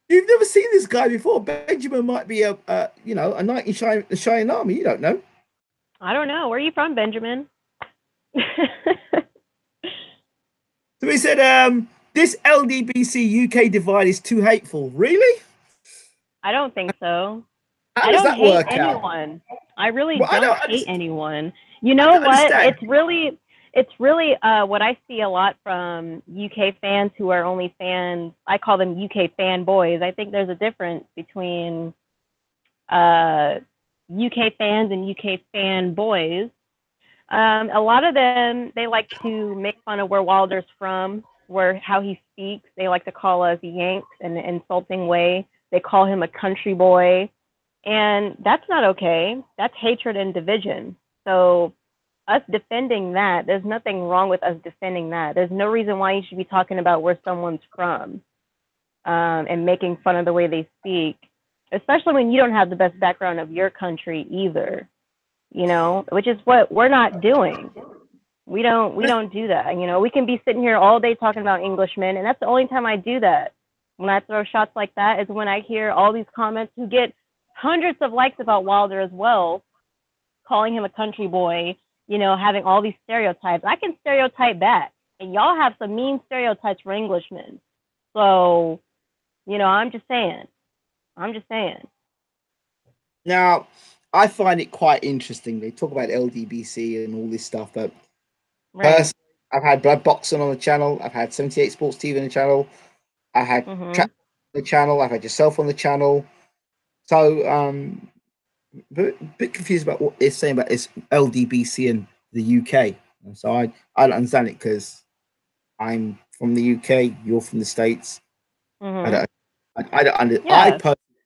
You've never seen this guy before. Benjamin might be a knight in Shining Armor. You don't know. I don't know. Where are you from, Benjamin? So he said, this LDBC UK divide is too hateful. Really? I don't think so. How does that work anyone. out? I really don't hate anyone. You know what? Understand. It's really what I see a lot from UK fans who are only fans. I call them UK fanboys. I think there's a difference between UK fans and UK fanboys. A lot of them, they like to make fun of where Wilder's from, how he speaks. They like to call us Yanks in an insulting way. They call him a country boy. And that's not okay. That's hatred and division. So us defending that, there's nothing wrong with us defending that. There's no reason why you should be talking about where someone's from and making fun of the way they speak, especially when you don't have the best background of your country either, you know, which is what we're not doing. We don't do that. You know, we can be sitting here all day talking about Englishmen, and that's the only time I do that. When I throw shots like that is when I hear all these comments who get hundreds of likes about Wilder as well, calling him a country boy, you know, having all these stereotypes. I can stereotype back, and y'all have some mean stereotypes for Englishmen. So, you know, I'm just saying. Now, I find it quite interesting. They talk about LDBC and all this stuff, but personally, I've had Blood Boxing on the channel. I've had 78 Sports TV on the channel. I had Trap on the channel. I've had yourself on the channel. So, a bit confused about what they're saying about this LDBC in the UK. So I don't understand it because I'm from the UK, you're from the States. I don't understand.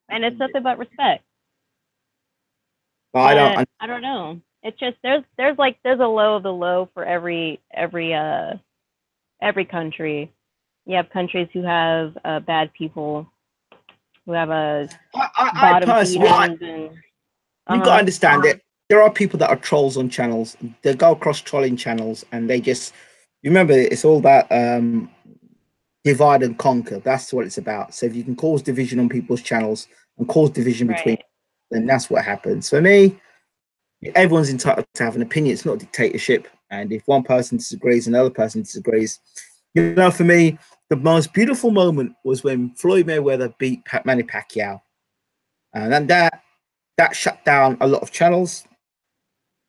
And it's nothing but respect. But I don't know. It's just there's a low of the low for every country. You have countries who have bad people, who have bottom feeders, and you've got to understand it. There are people that are trolls on channels. They go across trolling channels, and they just remember it's all about divide and conquer. That's what it's about. So if you can cause division on people's channels and cause division between, then that's what happens. For me, everyone's entitled to have an opinion. It's not a dictatorship. And if one person disagrees, another person disagrees. You know, for me, the most beautiful moment was when Floyd Mayweather beat Manny Pacquiao, and then that shut down a lot of channels.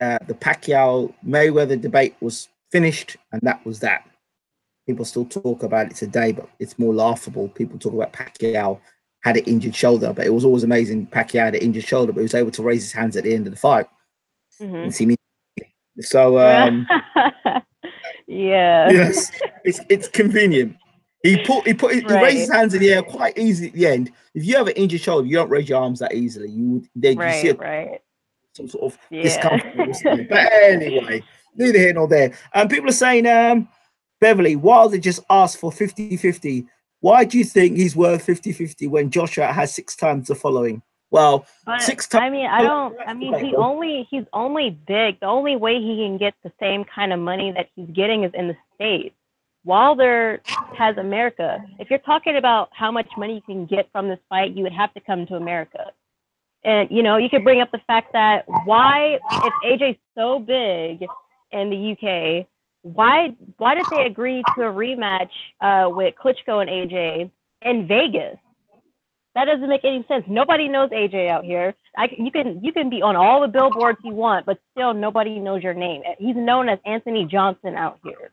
The Pacquiao Mayweather debate was finished, and that was that. People still talk about it today, but it's more laughable. People talk about Pacquiao had an injured shoulder, but it was always amazing. Pacquiao had an injured shoulder, but he was able to raise his hands at the end of the fight. And see me. So yeah, yes, it's convenient. He raised his hands in the air quite easy at the end. If you have an injured shoulder, you don't raise your arms that easily. You see some sort of discomfort. But anyway, neither here nor there. And people are saying, Beverly, Wilder just asked for 50-50. Why do you think he's worth 50-50 when Joshua has 6 times the following? Well, but 6 times. I mean, he's only big. The only way he can get the same kind of money that he's getting is in the States. Wilder has America. If you're talking about how much money you can get from this fight, you would have to come to America. And, you know, you could bring up the fact that if AJ's so big in the UK, why did they agree to a rematch with Klitschko and AJ in Vegas? That doesn't make any sense. Nobody knows AJ out here. You can be on all the billboards you want, but still nobody knows your name. He's known as Anthony Johnson out here.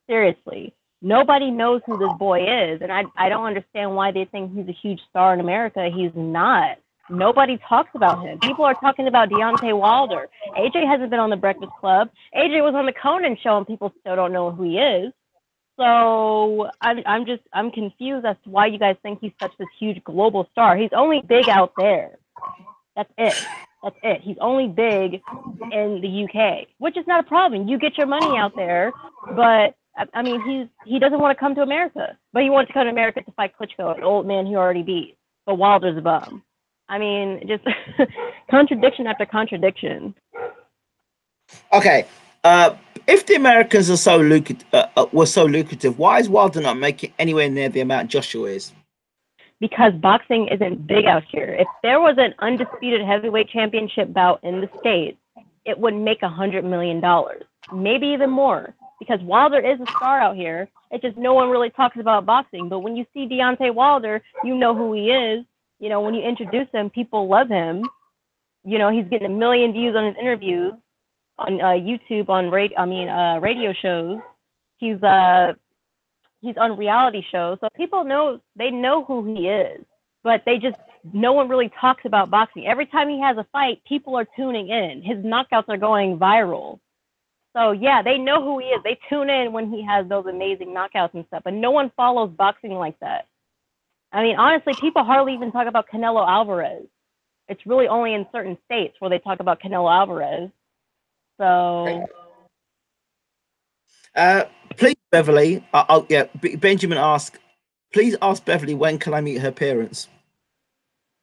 Seriously. Nobody knows who this boy is, and I don't understand why they think he's a huge star in America. He's not. Nobody talks about him. People are talking about Deontay Wilder. AJ hasn't been on the Breakfast Club. AJ was on the Conan show, and people still don't know who he is. So I'm confused as to why you guys think he's such this huge global star. He's only big out there. That's it. He's only big in the UK, which is not a problem. You get your money out there, but I mean, he doesn't want to come to America, but he wants to come to America to fight Klitschko, an old man he already beat. But Wilder's a bum. I mean, just contradiction after contradiction. Okay, if the Americans are so lucrative, why is Wilder not making anywhere near the amount Joshua is? Because boxing isn't big out here. If there was an undisputed heavyweight championship bout in the States, it would make $100 million, maybe even more. Because Wilder is a star out here. It's just no one really talks about boxing. But when you see Deontay Wilder, you know who he is. You know, when you introduce him, people love him. You know, he's getting 1 million views on his interviews on YouTube, on radio shows. He's on reality shows, so people know who he is. But no one really talks about boxing. Every time he has a fight, people are tuning in. His knockouts are going viral. So yeah, they know who he is. They tune in when he has those amazing knockouts and stuff. But no one follows boxing like that. I mean, honestly, people hardly even talk about Canelo Alvarez. It's really only in certain states where they talk about Canelo Alvarez. So, please, Beverly. Benjamin asked. Please ask Beverly when can I meet her parents.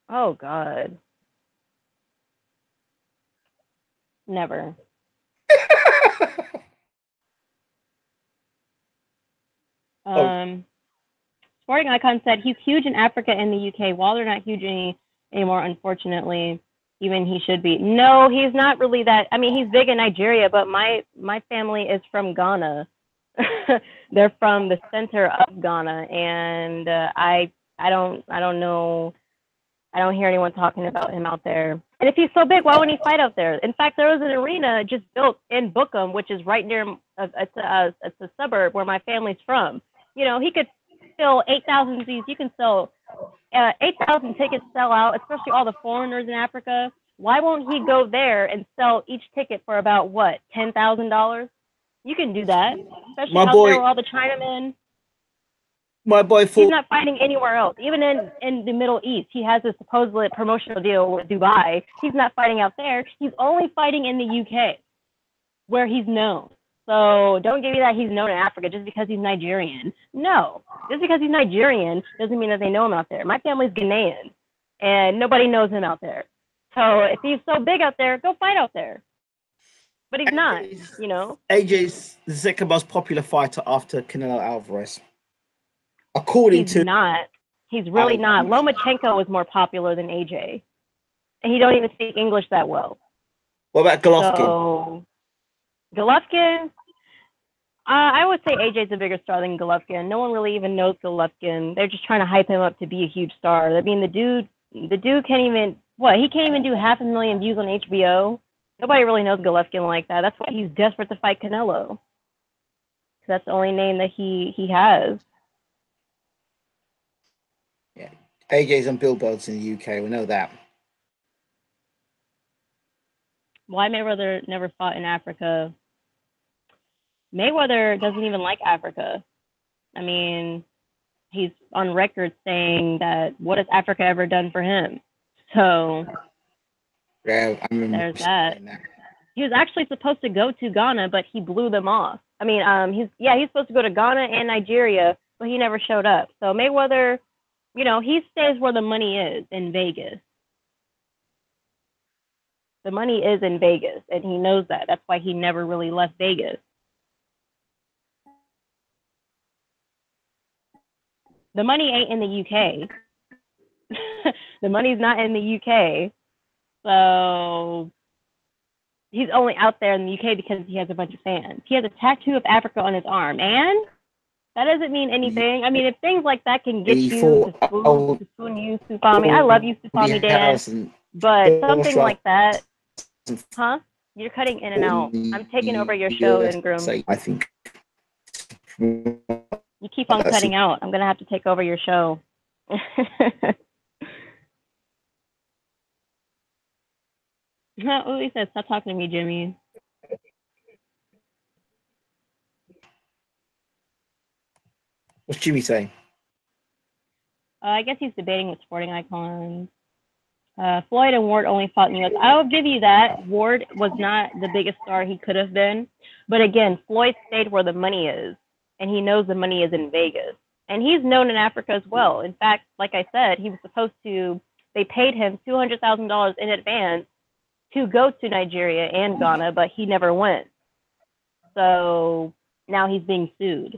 Oh God, never. Sporting Icon said he's huge in Africa and the UK. Wilder not huge anymore, unfortunately. Even he should be. No, he's not really that. I mean, he's big in Nigeria, but my family is from Ghana. They're from the center of Ghana, and I don't know. I don't hear anyone talking about him out there. And if he's so big, why wouldn't he fight out there? In fact, there was an arena just built in Bookham, which is right near. It's a suburb where my family's from. You know, he could fill 8,000 seats. You can sell 8,000 tickets sell out, especially all the foreigners in Africa. Why won't he go there and sell each ticket for about what, $10,000? You can do that, especially there with all the Chinamen. My boy, he's not fighting anywhere else. Even in the Middle East, he has a supposed promotional deal with Dubai. He's not fighting out there. He's only fighting in the UK, where he's known. So don't give me that he's known in Africa just because he's Nigerian. No, just because he's Nigerian doesn't mean that they know him out there. My family's Ghanaian, and nobody knows him out there. So if he's so big out there, go fight out there. But he's not, you know. AJ's the second most popular fighter after Canelo Alvarez. He's not. He's really not. Lomachenko was more popular than AJ. And he don't even speak English that well. What about Golovkin? So Golovkin, I would say AJ's a bigger star than Golovkin. No one really even knows Golovkin. They're just trying to hype him up to be a huge star. I mean, the dude can't even he can't even do 500,000 views on HBO. Nobody really knows Golovkin like that. That's why he's desperate to fight Canelo. That's the only name that he has. Yeah, AJ's on billboards in the UK. We know that. Why Mayweather never fought in Africa? Mayweather doesn't even like Africa. I mean, he's on record saying that what has Africa ever done for him? So yeah, I remember there's that. He was actually supposed to go to Ghana, but he blew them off. I mean, he's supposed to go to Ghana and Nigeria, but he never showed up. So Mayweather, he stays where the money is, in Vegas. The money is in Vegas, and he knows that. That's why he never really left Vegas. The money ain't in the UK. The money's not in the UK. So he's only out there in the UK because he has a bunch of fans. He has a tattoo of Africa on his arm, and that doesn't mean anything. I mean, if things like that can get you to spoon you, Sufami. I love you, Sufami Dan. But something like that, huh? You're cutting in and out. I'm taking over your show, Ingram. I think. You keep on cutting out. I'm going to have to take over your show. Oh, he said, stop talking to me, Jimmy. What's Jimmy saying? I guess he's debating with sporting icons. Floyd and Ward only fought in the U.S. I'll give you that. Ward was not the biggest star he could have been. But again, Floyd stayed where the money is, and he knows the money is in Vegas. And he's known in Africa as well. In fact, like I said, he was supposed to, they paid him $200,000 in advance to go to Nigeria and Ghana, but he never went. So now he's being sued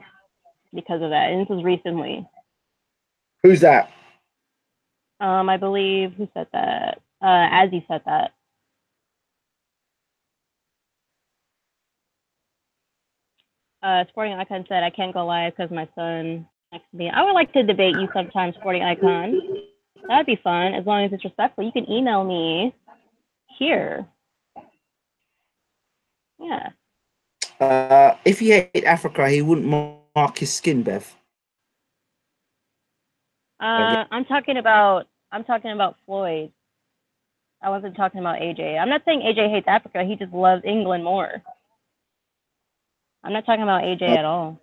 because of that. And this was recently. Who's that? I believe, who said that? Azzy said that. Sporting Icon said, I can't go live because my son next to me. I would like to debate you sometime, Sporting Icon. That'd be fun, as long as it's respectful. You can email me here. Yeah. If he ate Africa, he wouldn't mark his skin, Bev. I'm talking about Floyd. I wasn't talking about AJ. I'm not saying AJ hates Africa. He just loves England more. I'm not talking about AJ at all.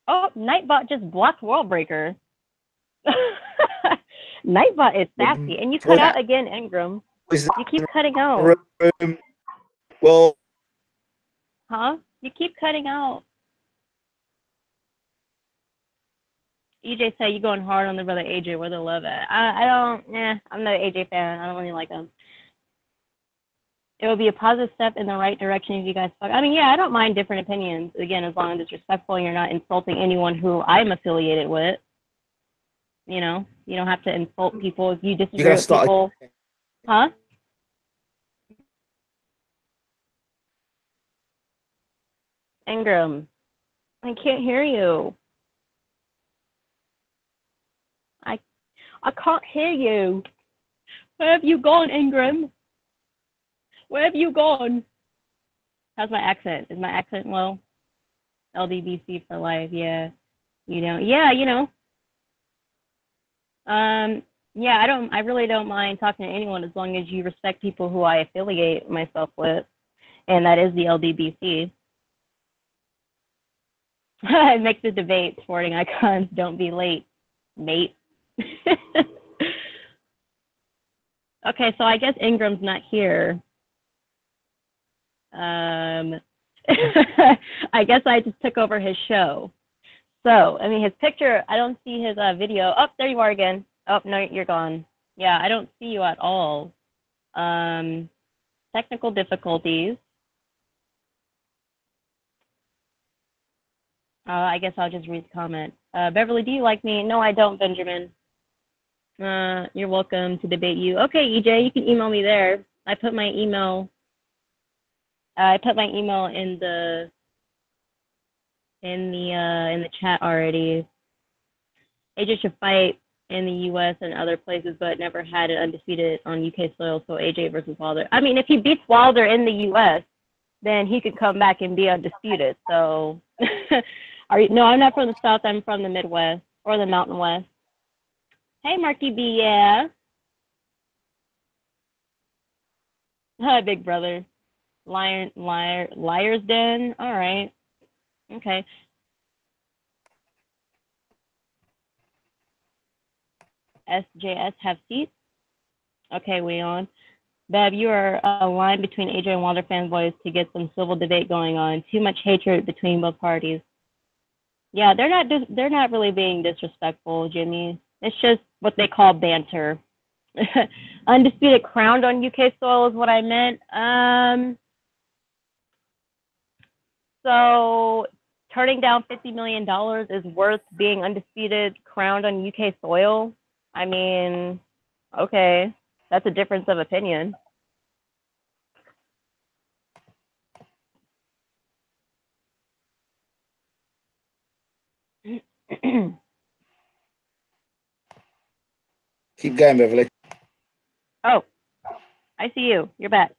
Oh, Nightbot just blocked Worldbreaker. Nightbot is sassy. And you cut out again, Ingram. You keep cutting out. Well. Huh? You keep cutting out. EJ said you going hard on the brother AJ. Where the love at? I don't. I'm not an AJ fan. I don't really like him. It would be a positive step in the right direction if you guys fuck. I mean, yeah, I don't mind different opinions. Again, as long as it's respectful and you're not insulting anyone who I'm affiliated with. You know, you don't have to insult people if you disagree with people. Huh? Ingram, I can't hear you. I can't hear you. Where have you gone, Ingram? Where have you gone? How's my accent? Is my accent low? LDBC for life, yeah. You know, yeah, you know. Yeah, I really don't mind talking to anyone as long as you respect people who I affiliate myself with, and that is the LDBC. It makes the debate. Sporting Icons, don't be late, mate. Okay, so I guess Ingram's not here. I guess I just took over his show. So, I mean, his picture, I don't see his video. Oh, there you are again. Oh, no, you're gone. Yeah, I don't see you at all. Technical difficulties. I guess I'll just read the comment. Beverly, do you like me? No, I don't, Benjamin. You're welcome to debate you. Okay, EJ, you can email me there. I put my email. I put my email in the chat already. AJ should fight in the U.S. and other places, but never had it undefeated on UK soil. So AJ versus Wilder. I mean, if he beats Wilder in the U.S., then he could come back and be undefeated. So, no, I'm not from the South. I'm from the Midwest or the Mountain West. Hey, Marky B, yeah. Hi, big brother. Liar's Den. All right. Okay. SJS have seats. Okay, we on. Bev, you are a line between AJ and Wilder fanboys to get some civil debate going on. Too much hatred between both parties. Yeah, they're not really being disrespectful, Jimmy. It's just what they call banter. Undisputed crowned on UK soil is what I meant. So turning down $50 million is worth being undisputed crowned on UK soil. I mean, okay, that's a difference of opinion. Keep going, Beverly. Oh, I see you. You're back.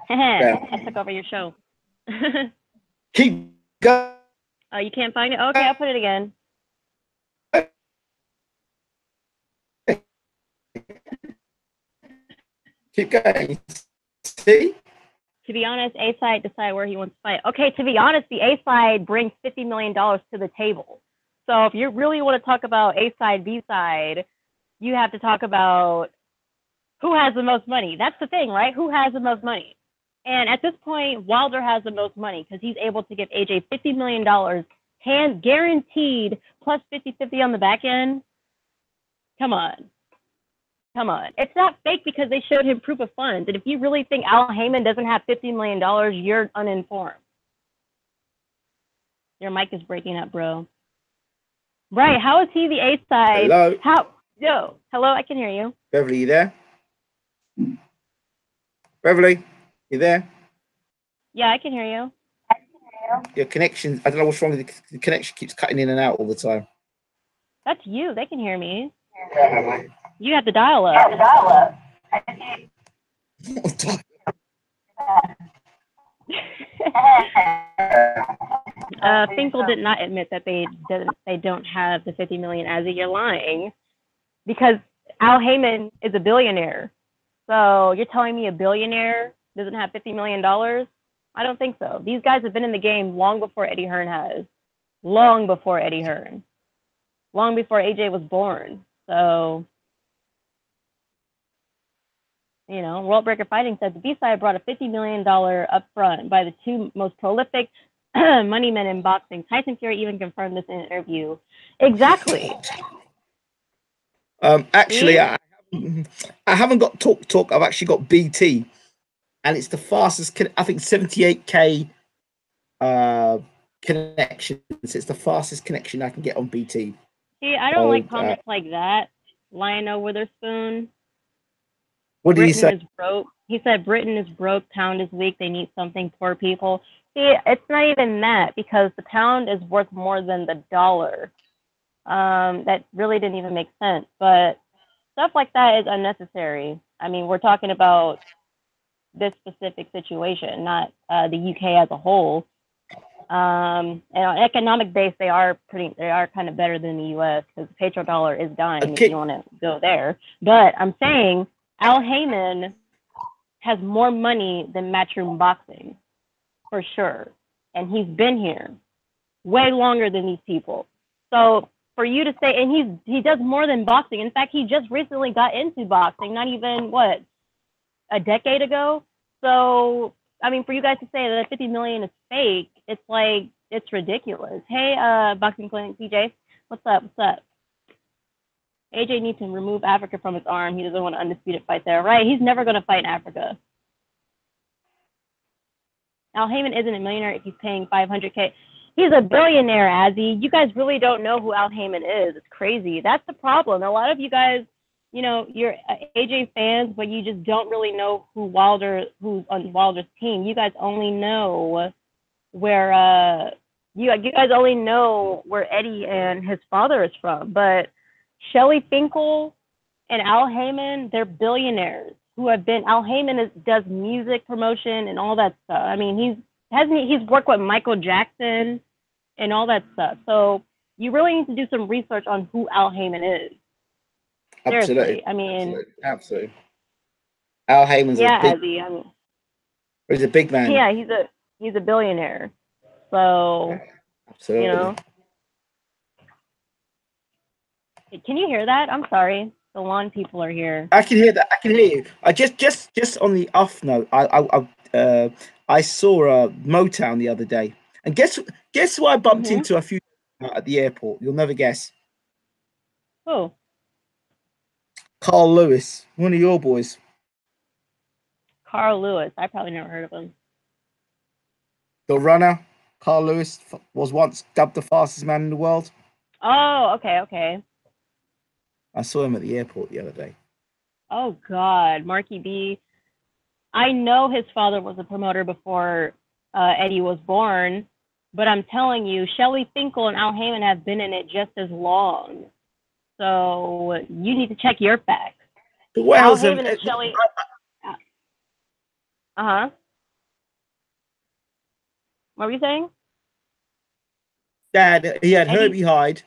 Yeah. I took over your show. Keep going. Oh, you can't find it? Okay, I'll put it again. Keep going. See? To be honest, A-side decide where he wants to fight. Okay, to be honest, the A-side brings $50 million to the table. So if you really want to talk about A-side, B-side, you have to talk about who has the most money. That's the thing, right? Who has the most money? And at this point, Wilder has the most money because he's able to give AJ $50 million, hand guaranteed, plus 50-50 on the back end. Come on. Come on. It's not fake because they showed him proof of funds. And if you really think Al Heyman doesn't have $50 million, you're uninformed. Your mic is breaking up, bro. Right. How is he the A side? Hello. Hello, I can hear you. Beverly, you there? Beverly, you there? Yeah, I can hear you. Your connection, I don't know what's wrong with the connection, keeps cutting in and out all the time. That's you. They can hear me. You have to dial up. Finkel did not admit that they don't have the 50 million. As you're lying, because Al Heyman is a billionaire. So you're telling me a billionaire doesn't have $50 million? I don't think so. These guys have been in the game long before Eddie Hearn has. Long before Eddie Hearn. Long before AJ was born. So, you know, World Breaker Fighting said the B-side brought a $50 million upfront by the two most prolific money men in boxing. Tyson Fury even confirmed this in an interview. Exactly. Actually, I haven't got talk. I've actually got BT, and it's the fastest. I think 78K connections. It's the fastest connection I can get on BT. See, I don't like comments like that. Lionel Witherspoon. What did he say? Is broke. He said Britain is broke, pound is weak, they need something, poor people. See, it's not even that, because the pound is worth more than the dollar. That really didn't even make sense. But stuff like that is unnecessary. I mean, we're talking about this specific situation, not the UK as a whole. And on economic base, they are kind of better than the US, because the petrodollar is dying if you want to go there. But I'm saying Al Heyman has more money than Matchroom Boxing, for sure. And he's been here way longer than these people. So for you to say, and he does more than boxing. In fact, he just recently got into boxing, not even, a decade ago? So, I mean, for you guys to say that 50 million is fake, it's like, it's ridiculous. Hey, Boxing Clinic, DJ, what's up? AJ needs to remove Africa from his arm. He doesn't want an undisputed fight there. Right, he's never going to fight in Africa. Al Heyman isn't a millionaire if he's paying 500K. He's a billionaire, Azzy. You guys really don't know who Al Heyman is. It's crazy. That's the problem. A lot of you guys, you know, you're AJ fans, but you just don't really know who's on Wilder's team. You guys only know where you guys only know where Eddie and his father is from. But Shelley Finkel and Al Heyman, they're billionaires who have been. Al Heyman does music promotion and all that stuff. I mean, he's worked with Michael Jackson and all that stuff. So you really need to do some research on who Al Heyman is. Absolutely. Seriously, I mean, absolutely. Al Heyman's he's a big man. Yeah, he's a billionaire. So absolutely. You know. Can you hear that? I'm sorry. The lawn people are here. I can hear that. I can hear you. I just on the off note, I saw Motown the other day, and guess who I bumped into a few at the airport? You'll never guess. Who? Carl Lewis, one of your boys. Carl Lewis. I probably never heard of him. The runner, Carl Lewis, was once dubbed the fastest man in the world. Oh, okay. I saw him at the airport the other day. Oh, God. Marky B. I know his father was a promoter before Eddie was born, but I'm telling you, Shelley Finkel and Al Heyman have been in it just as long. So you need to check your facts. Well, Al Heyman and Shelley... Uh-huh. What were you saying? Dad, he had Herbie Hyde,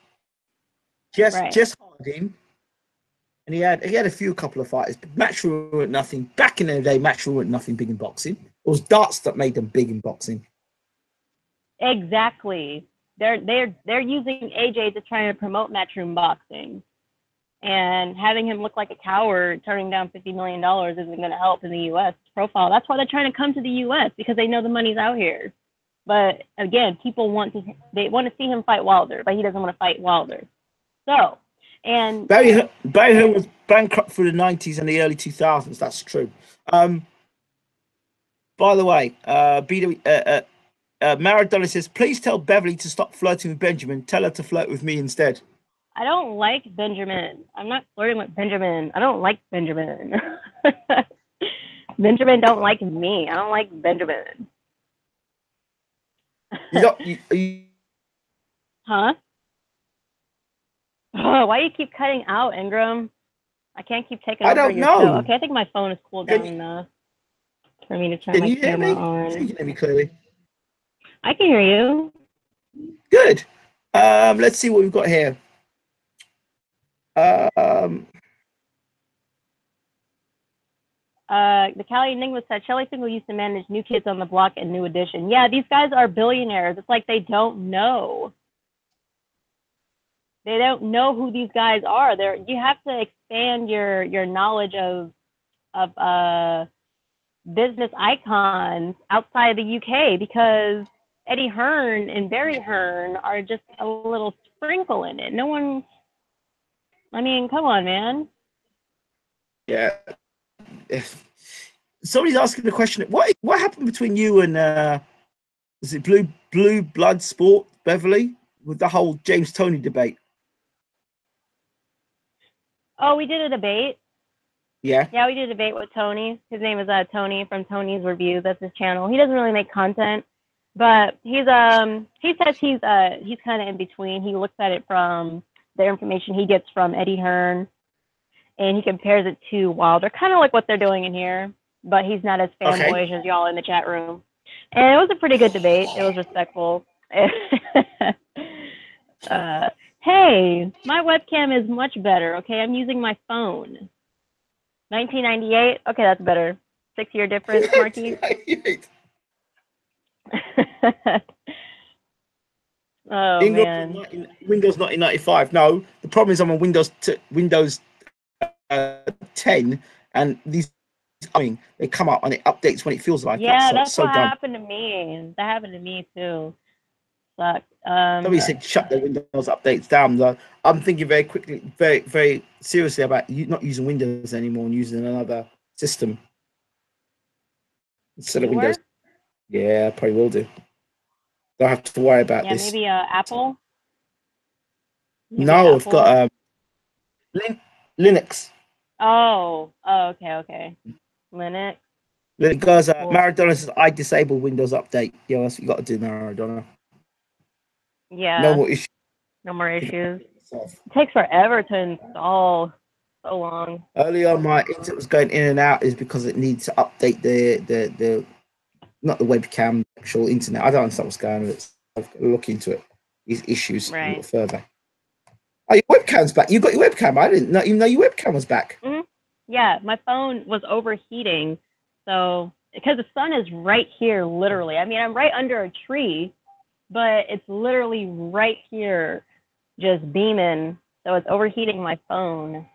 Jess Harding, and he had a couple of fighters. But Matchroom weren't nothing. Back in the day, Matchroom weren't nothing big in boxing. It was darts that made them big in boxing. Exactly. They're using AJ to try to promote Matchroom boxing, and having him look like a coward, turning down $50 million isn't going to help in the U.S. profile. That's why they're trying to come to the U.S. because they know the money's out here. But again, people want to see him fight Wilder, but he doesn't want to fight Wilder. So, and Barry Hearn was bankrupt through the 90s and the early 2000s. That's true. By the way, Maradona says, please tell Beverly to stop flirting with Benjamin. Tell her to flirt with me instead. I don't like Benjamin. I'm not flirting with Benjamin. I don't like Benjamin. Benjamin don't like me. I don't like Benjamin. Huh? Oh, why do you keep cutting out, Ingram? I can't keep taking over your show. Okay, I think my phone is cooled down enough for me to turn my camera on. Can you hear me clearly? I can hear you. Good. Let's see what we've got here. The Cali Enigma said, Shelley Finkel used to manage New Kids on the Block and New Edition. Yeah, these guys are billionaires. It's like they don't know. They don't know who these guys are. You have to expand your knowledge of business icons outside the UK, because Eddie Hearn and Barry Hearn are just a little sprinkle in it. No one, I mean, come on, man. Yeah. Somebody's asking the question, what happened between you and is it Blue Blood Sport, Beverly, with the whole James Toney debate? Oh, we did a debate. Yeah, we did a debate with Tony. His name is Tony from Tony's Review. That's his channel. He doesn't really make content, but he says he's kind of in between. He looks at it from the information he gets from Eddie Hearn, and he compares it to Wilder, kind of like what they're doing in here, but he's not as fanboyish as y'all in the chat room. And it was a pretty good debate. It was respectful. Hey, my webcam is much better, okay? I'm using my phone. 1998? Okay, that's better. 6-year difference, Marky. Oh, man. Windows 1995. No, the problem is I'm on Windows 10, and these they come up and it updates when it feels like it. Yeah, that's what happened to me. That happened to me too. Sucked. Somebody said shut the Windows updates down. I'm thinking very quickly, very, very seriously about not using Windows anymore and using another system instead of Windows. Yeah, I probably will do. Don't have to worry about this. Maybe Apple. No, I've got Linux. Oh, okay. Linux. Because Cool. Maradona says, I disable Windows Update. Yeah, that's what you got to do, Maradona. No Yeah, more issues. no more issues. Yourself. It takes forever to install. So long. Early on, my internet was going in and out is because it needs to update the not the webcam, the actual internet. I don't understand what's going on with it. So I've got to look into it. These issues a little Right. further. Oh, your webcam's back. You got your webcam. I didn't know, even know your webcam was back. Mm-hmm. Yeah, my phone was overheating. So, because the sun is right here, literally. I mean, I'm right under a tree, but it's literally right here, just beaming. So it's overheating my phone.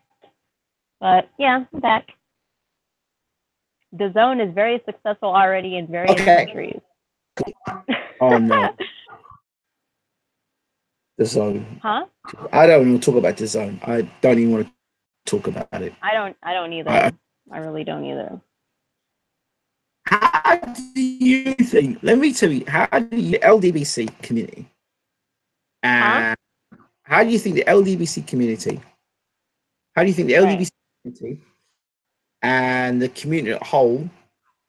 But yeah, I'm back. The zone is very successful already in various Okay. countries. Oh no, the zone. Huh? I don't want to talk about the zone. I don't even want to talk about it. I don't I, either. I really don't either. how do you think? Let me tell you. How do you LDBC community? Huh? And how do you think the LDBC community? How do you think the Right. LDBC community and the community at whole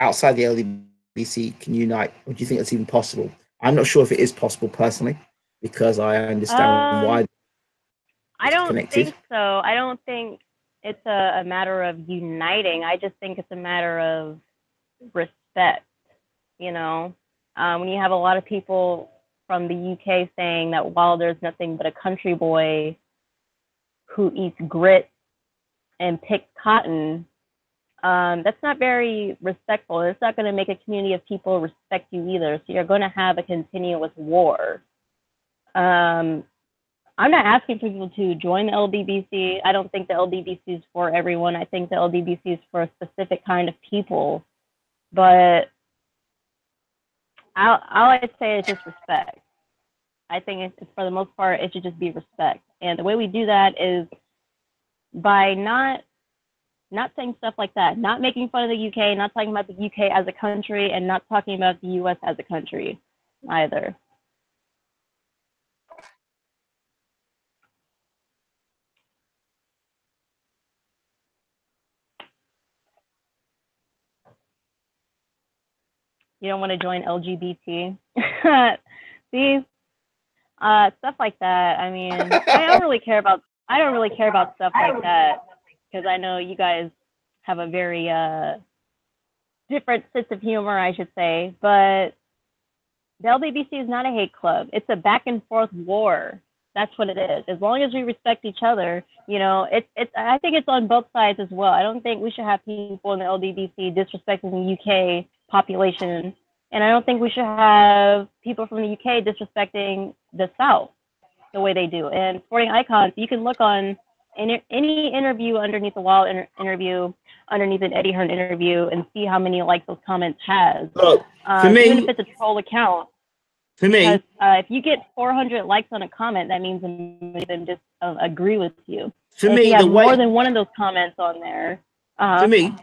outside the LDBC can unite? Or do you think it's even possible? I'm not sure if it is possible personally because I understand Um, why I it's don't connected. think so. I don't think it's a matter of uniting. I just think it's a matter of respect, you know? When you have a lot of people from the UK saying that Wilder's nothing but a country boy who eats grits and picks cotton, that's not very respectful. It's not going to make a community of people respect you either. So you're going to have a continuous war. Um, I'm not asking for people to join the LDBC. I don't think the LDBC is for everyone. I think the LDBC is for a specific kind of people. But all I'd say is just respect. I think it's, for the most part, it should just be respect. And the way we do that is by not saying stuff like that, not making fun of the UK, not talking about the UK as a country, and not talking about the US as a country either. You don't want to join LGBT. See, stuff like that. I mean, I don't really care about stuff like that because I know you guys have a very different sense of humor, I should say. But the LBBC is not a hate club. It's a back and forth war. That's what it is. As long as we respect each other, you know, it's. I think it's on both sides as well. I don't think we should have people in the LDBC disrespecting the UK population, and I don't think we should have people from the UK disrespecting the South the way they do. And sporting icons, you can look on any interview underneath the wall interview, underneath an Eddie Hearn interview, and see how many likes those comments has. Look, Even if it's a troll account, for because me, if you get 400 likes on a comment, that means many of them just agree with you. for And if me, you the have way more than one of those comments on there, for me,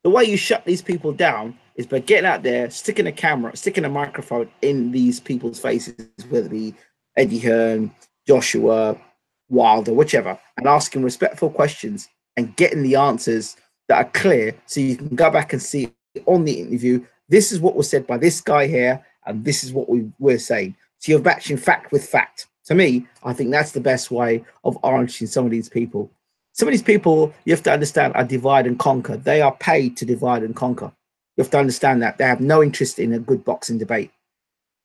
the way you shut these people down is by getting out there, sticking a camera, sticking a microphone in these people's faces, whether it be Eddie Hearn, Joshua, Wilder, whichever, and asking respectful questions and getting the answers that are clear so you can go back and see on the interview, this is what was said by this guy here, and this is what we're saying. So you're matching fact with fact. To me, I think that's the best way of answering some of these people. Some of these people, you have to understand, are divide and conquer. They are paid to divide and conquer. You have to understand that. They have no interest in a good boxing debate.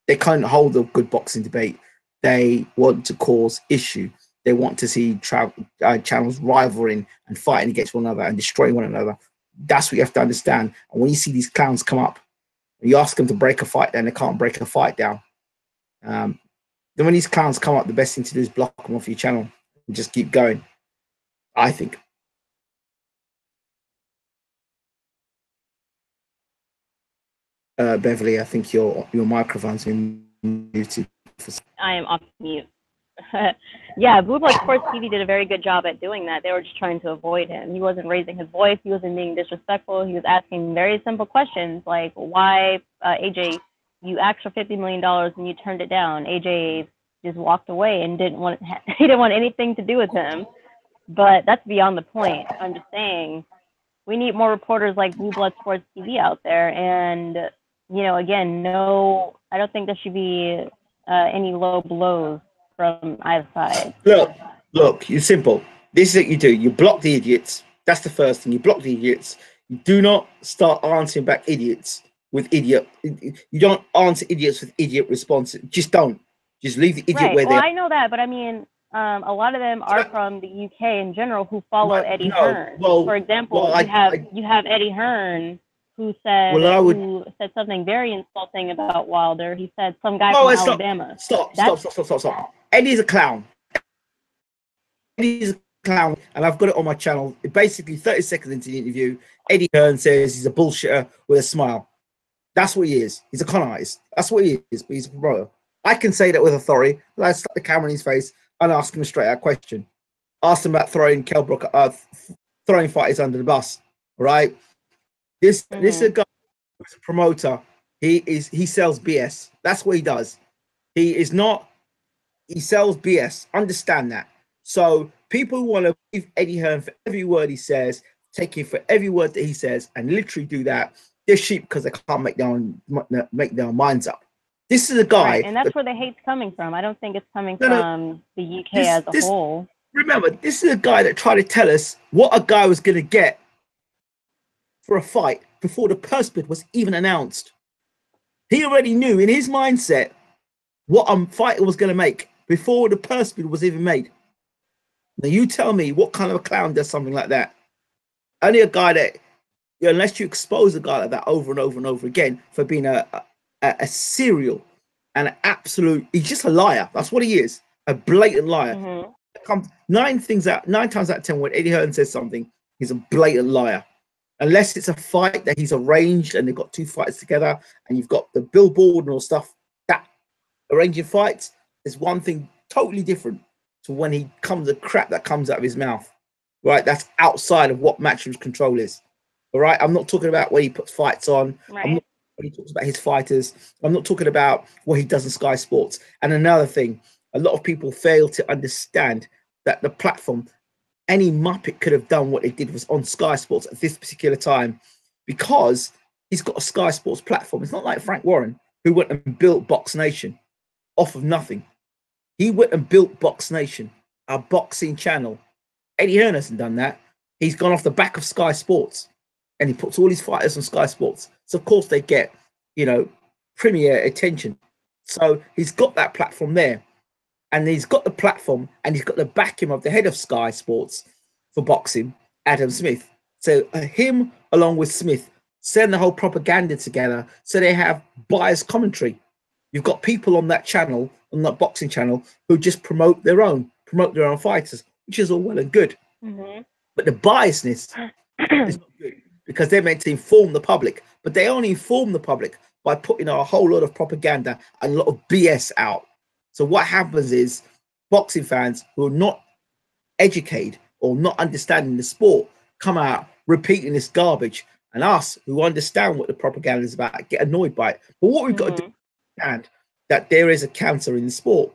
They can't hold a good boxing debate. They want to cause issue. They want to see channels rivaling and fighting against one another and destroying one another. That's what you have to understand. And when you see these clowns come up, you ask them to break a fight down, they can't break a fight down. Then when these clowns come up, the best thing to do is block them off your channel and just keep going, I think. Beverly, I think your microphone's been muted. I am off mute. Yeah, Blue Blood Sports TV did a very good job at doing that. They were just trying to avoid him. He wasn't raising his voice. He wasn't being disrespectful. He was asking very simple questions like, why, AJ, you asked for $50 million and you turned it down. AJ just walked away and didn't want he didn't want anything to do with him. But that's beyond the point. I'm just saying we need more reporters like Blue Blood Sports TV out there. And, you know, again, no, I don't think there should be any low blows from either side. Look, you're simple. This is what you do. You block the idiots. That's the first thing. You block the idiots. You do not start answering back idiots with idiot. You don't answer idiots with idiot responses. Just don't. Just leave the idiot Right. where Well, they are. I know that, but I mean, a lot of them are from the UK in general who follow Eddie Hearn. For example, you have Eddie Hearn who said something very insulting about Wilder. He said some guy from Alabama. Stop. Eddie's a clown. Eddie's a clown, and I've got it on my channel. Basically, 30 seconds into the interview, Eddie Hearn says he's a bullshitter with a smile. That's what he is. He's a con artist. That's what he is. But he's a promoter. I can say that with authority. I stuck the camera in his face and ask him a straight out question. Asked him about throwing throwing fighters under the bus. Right? This is a guy who's a promoter. He sells BS. That's what he does. He sells BS. Understand that. So people who want to believe Eddie Hearn for every word he says, take him for every word that he says, and literally do that, they're sheep because they can't make their own minds up. This is a guy, right, and that's where the hate's coming from. I don't think it's coming from the UK as a whole. Remember, this is a guy that tried to tell us what a guy was going to get for a fight before the purse bid was even announced. He already knew in his mindset what a fighter was going to make before the purse bid was even made. Now you tell me what kind of a clown does something like that? Only a guy that, unless you expose a guy like that over and over and over again for being a serial and an absolute, he's just a liar. That's what he is, a blatant liar. 9 times out of 10 when Eddie Hearn says something, he's a blatant liar. Unless it's a fight that he's arranged and they've got 2 fighters together and you've got the billboard and all stuff, that arranging fights is one thing totally different to when he the crap that comes out of his mouth, right? That's outside of what Matchroom's control is. All right, I'm not talking about when he puts fights on. Right. I'm not when he talks about his fighters. I'm not talking about what he does in Sky Sports. And another thing, a lot of people fail to understand that the platform, any Muppet could have done what they did was on Sky Sports at this particular time because he's got a Sky Sports platform. It's not like Frank Warren, who went and built Box Nation off of nothing. He went and built Box Nation, a boxing channel. Eddie Hearn hasn't done that. He's gone off the back of Sky Sports and he puts all his fighters on Sky Sports. So, of course, they get, premier attention. So he's got that platform there. And he's got the platform and he's got the backing of the head of Sky Sports for boxing, Adam Smith. So him, along with Smith, send the whole propaganda together so they have biased commentary. You've got people on that channel, on that boxing channel, who just promote their own fighters, which is all well and good. But the biasness is not good because they're meant to inform the public, but they only inform the public by putting a whole lot of propaganda and a lot of BS out. So what happens is boxing fans who are not educated or not understanding the sport come out repeating this garbage, and us who understand what the propaganda is about get annoyed by it. But what we've got to do is understand that there is a cancer in the sport,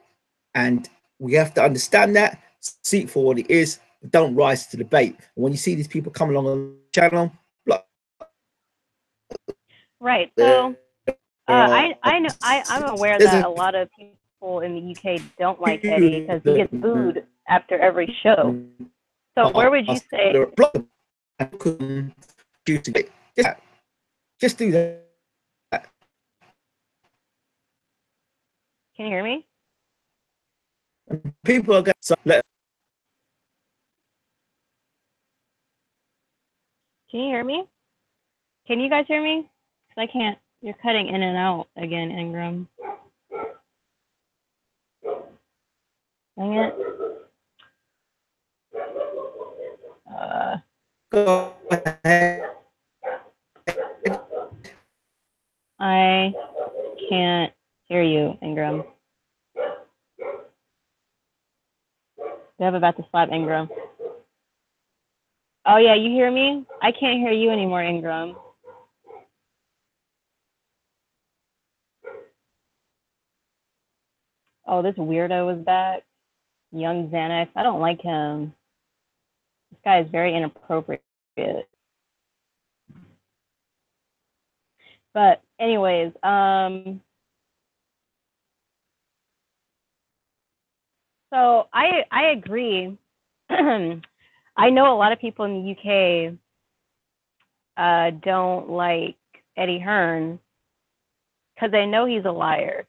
and we have to understand that, see it for what it is, but don't rise to the bait. And when you see these people come along on the channel, right. So I'm aware that a lot of people in the UK don't like Eddie because he gets booed after every show. So where would you say? Just do that. Can you hear me? People are going to Can you hear me? Can you guys hear me? I can't. You're cutting in and out again, Ingram. Dang it. go ahead. I can't hear you, Ingram. Dev about to slap Ingram. Oh yeah, you hear me? I can't hear you anymore, Ingram. Oh, this weirdo is back. Young Xanax. I don't like him. guy is very inappropriate. But anyways, so I agree. I know a lot of people in the UK don't like Eddie Hearn because they know he's a liar.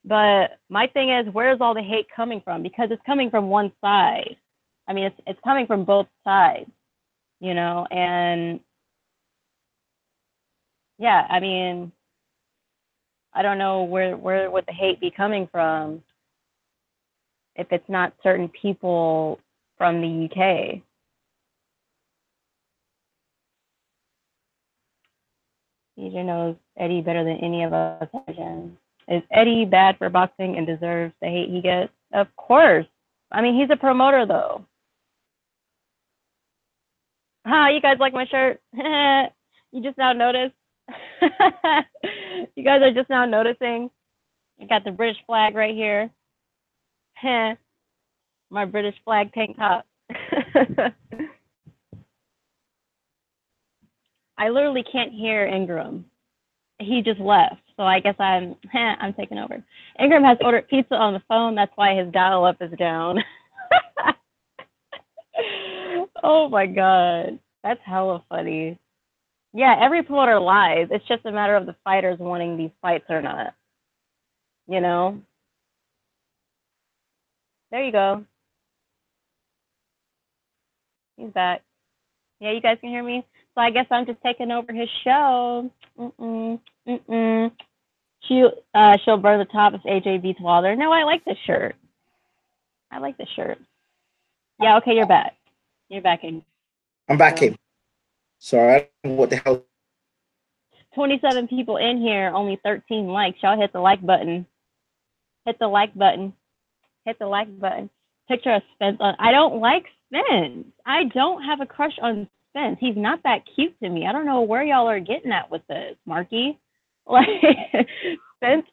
But my thing is, where's all the hate coming from? Because it's coming from one side. I mean, it's coming from both sides, you know. And yeah, I mean, I don't know where would the hate be coming from if it's not certain people from the UK. DJ knows Eddie better than any of us. Is Eddie bad for boxing and deserves the hate he gets? Of course. I mean, he's a promoter, though. You guys like my shirt? You just now noticed? You guys are just now noticing? I got the British flag right here. My British flag tank top. I literally can't hear Ingram. He just left, so I guess I'm taking over. Ingram has ordered pizza on the phone. That's why his dial-up is down. Oh my god, that's hella funny. Yeah, every promoter lies. It's just a matter of the fighters wanting these fights or not. You know? There you go. He's back. Yeah, you guys can hear me? So I guess I'm just taking over his show. She'll burn the top if AJ beats Wilder. No, I like this shirt. I like this shirt. Yeah, okay, you're back. You're back in. I'm back in. Sorry, I don't know what the hell. 27 people in here, only 13 likes. Y'all hit the like button. Hit the like button. Hit the like button. Picture of Spence on. I don't like Spence. I don't have a crush on Spence. He's not that cute to me. I don't know where y'all are getting at with this, Marky. Like, Spence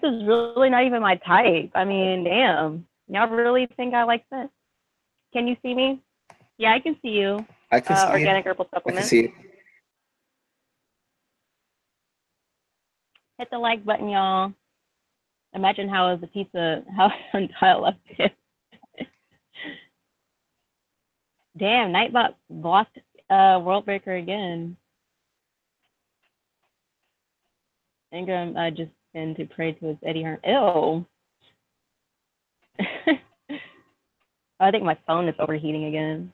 is really not even my type. I mean, damn. Y'all really think I like Spence? Can you see me? Yeah, I can see you. I can see Organic you. Herbal Supplement. I can see you. Hit the like button, y'all. Imagine how the pizza, how I left it. Damn, Nightbot blocked World Breaker again. Ingram just been to pray to his Eddie Hearn. Ew. I think my phone is overheating again.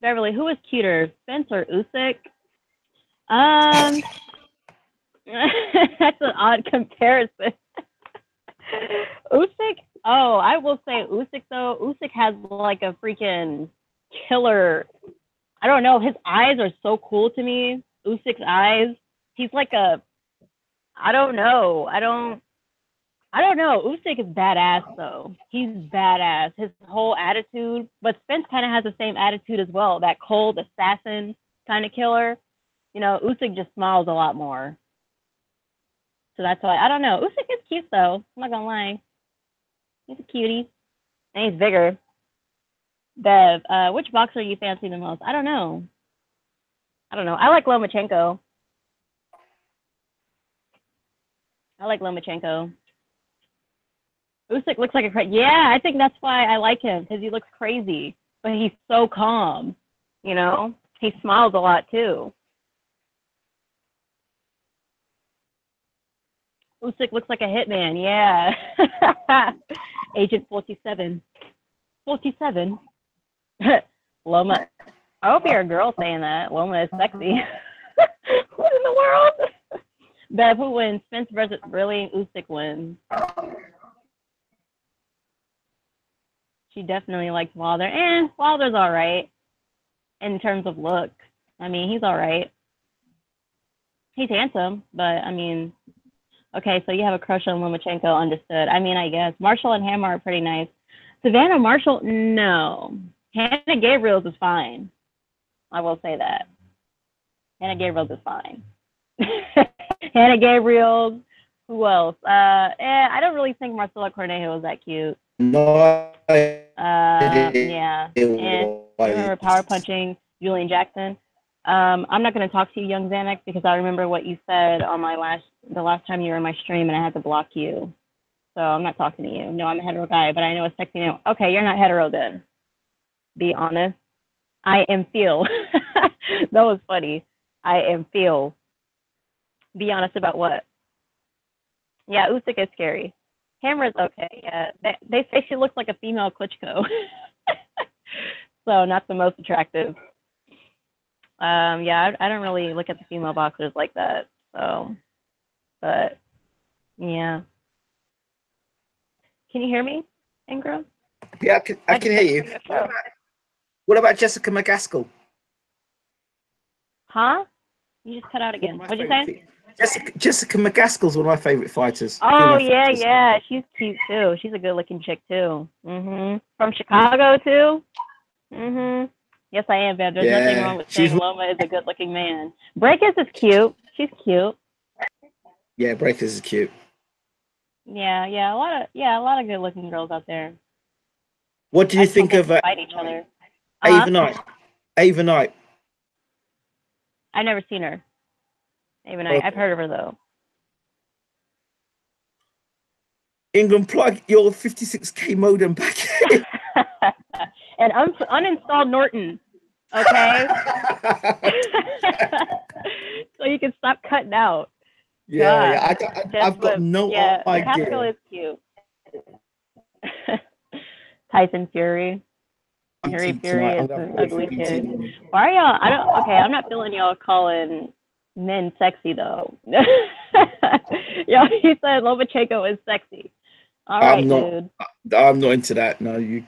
Beverly, who is cuter, Spence or Usyk? That's an odd comparison. Usyk? Oh, I will say Usyk though. Usyk has like a freaking killer. I don't know. His eyes are so cool to me. Usyk's eyes. He's like a. I don't know. Usyk is badass though. He's badass. His whole attitude. But Spence kind of has the same attitude as well. That cold assassin kind of killer. You know, Usyk just smiles a lot more. So that's why I don't know. Usyk is cute though. I'm not gonna lie. He's a cutie. And he's bigger. Bev, which boxer you fancy the most? I don't know. I like Lomachenko. Usyk looks like a yeah. I think that's why I like him because he looks crazy, but he's so calm. You know, he smiles a lot too. Usyk looks like a hitman. Yeah. Agent 47. 47. Loma. I hope you're a girl saying that. Loma is sexy. What in the world? Bev, who wins? Spence versus really Usyk wins. She definitely likes Wilder. Wilder's all right in terms of look. I mean, he's all right. He's handsome, but I mean, okay, so you have a crush on Lomachenko, understood. I mean, I guess. Marshall and Hammer are pretty nice. Savannah Marshall, no. Hannah Gabriels is fine. I will say that. Hannah Gabriels is fine. Hannah Gabriels. Who else? I don't really think Marcela Cornejo is that cute. No Yeah. idea And why you remember power punching Julian Jackson? I'm not going to talk to you, young Xanax, because I remember what you said on the last time you were in my stream, and I had to block you. So I'm not talking to you. No, I'm a hetero guy, but I know a sexy name. Okay, you're not hetero then. Be honest. I am Phil. That was funny. I am Phil. Be honest about what? Yeah, Usyk is scary. Hammer's okay. Yeah, they say she looks like a female Klitschko. So not the most attractive. Yeah, I don't really look at the female boxers like that. So, but yeah. Can you hear me, Ingram? Yeah, I can hear you. What about Jessica McCaskill? Huh? You just cut out again. What'd you say? Jessica McCaskill's one of my favorite fighters. Oh yeah, yeah. She's cute too. She's a good looking chick too. From Chicago too. Yes, I am, Bev. There's nothing wrong with saying Loma is a good looking man. Breakers is cute. She's cute. Yeah, Breakers is cute. Yeah, a lot of good looking girls out there. What do you think of fight each other? Ava Knight? Ava Knight. I've never seen her. Ava Knight. I've heard of her though. Ingram, plug your 56k modem back in. And uninstall Norton, okay? So you can stop cutting out. Yeah. I've got no idea. Pascal is cute. Tyson Fury. Fury is an ugly kid. Why are y'all? I'm not feeling y'all calling men sexy though. Y'all, he said Lomachenko is sexy. All right, dude. I'm not into that. No, you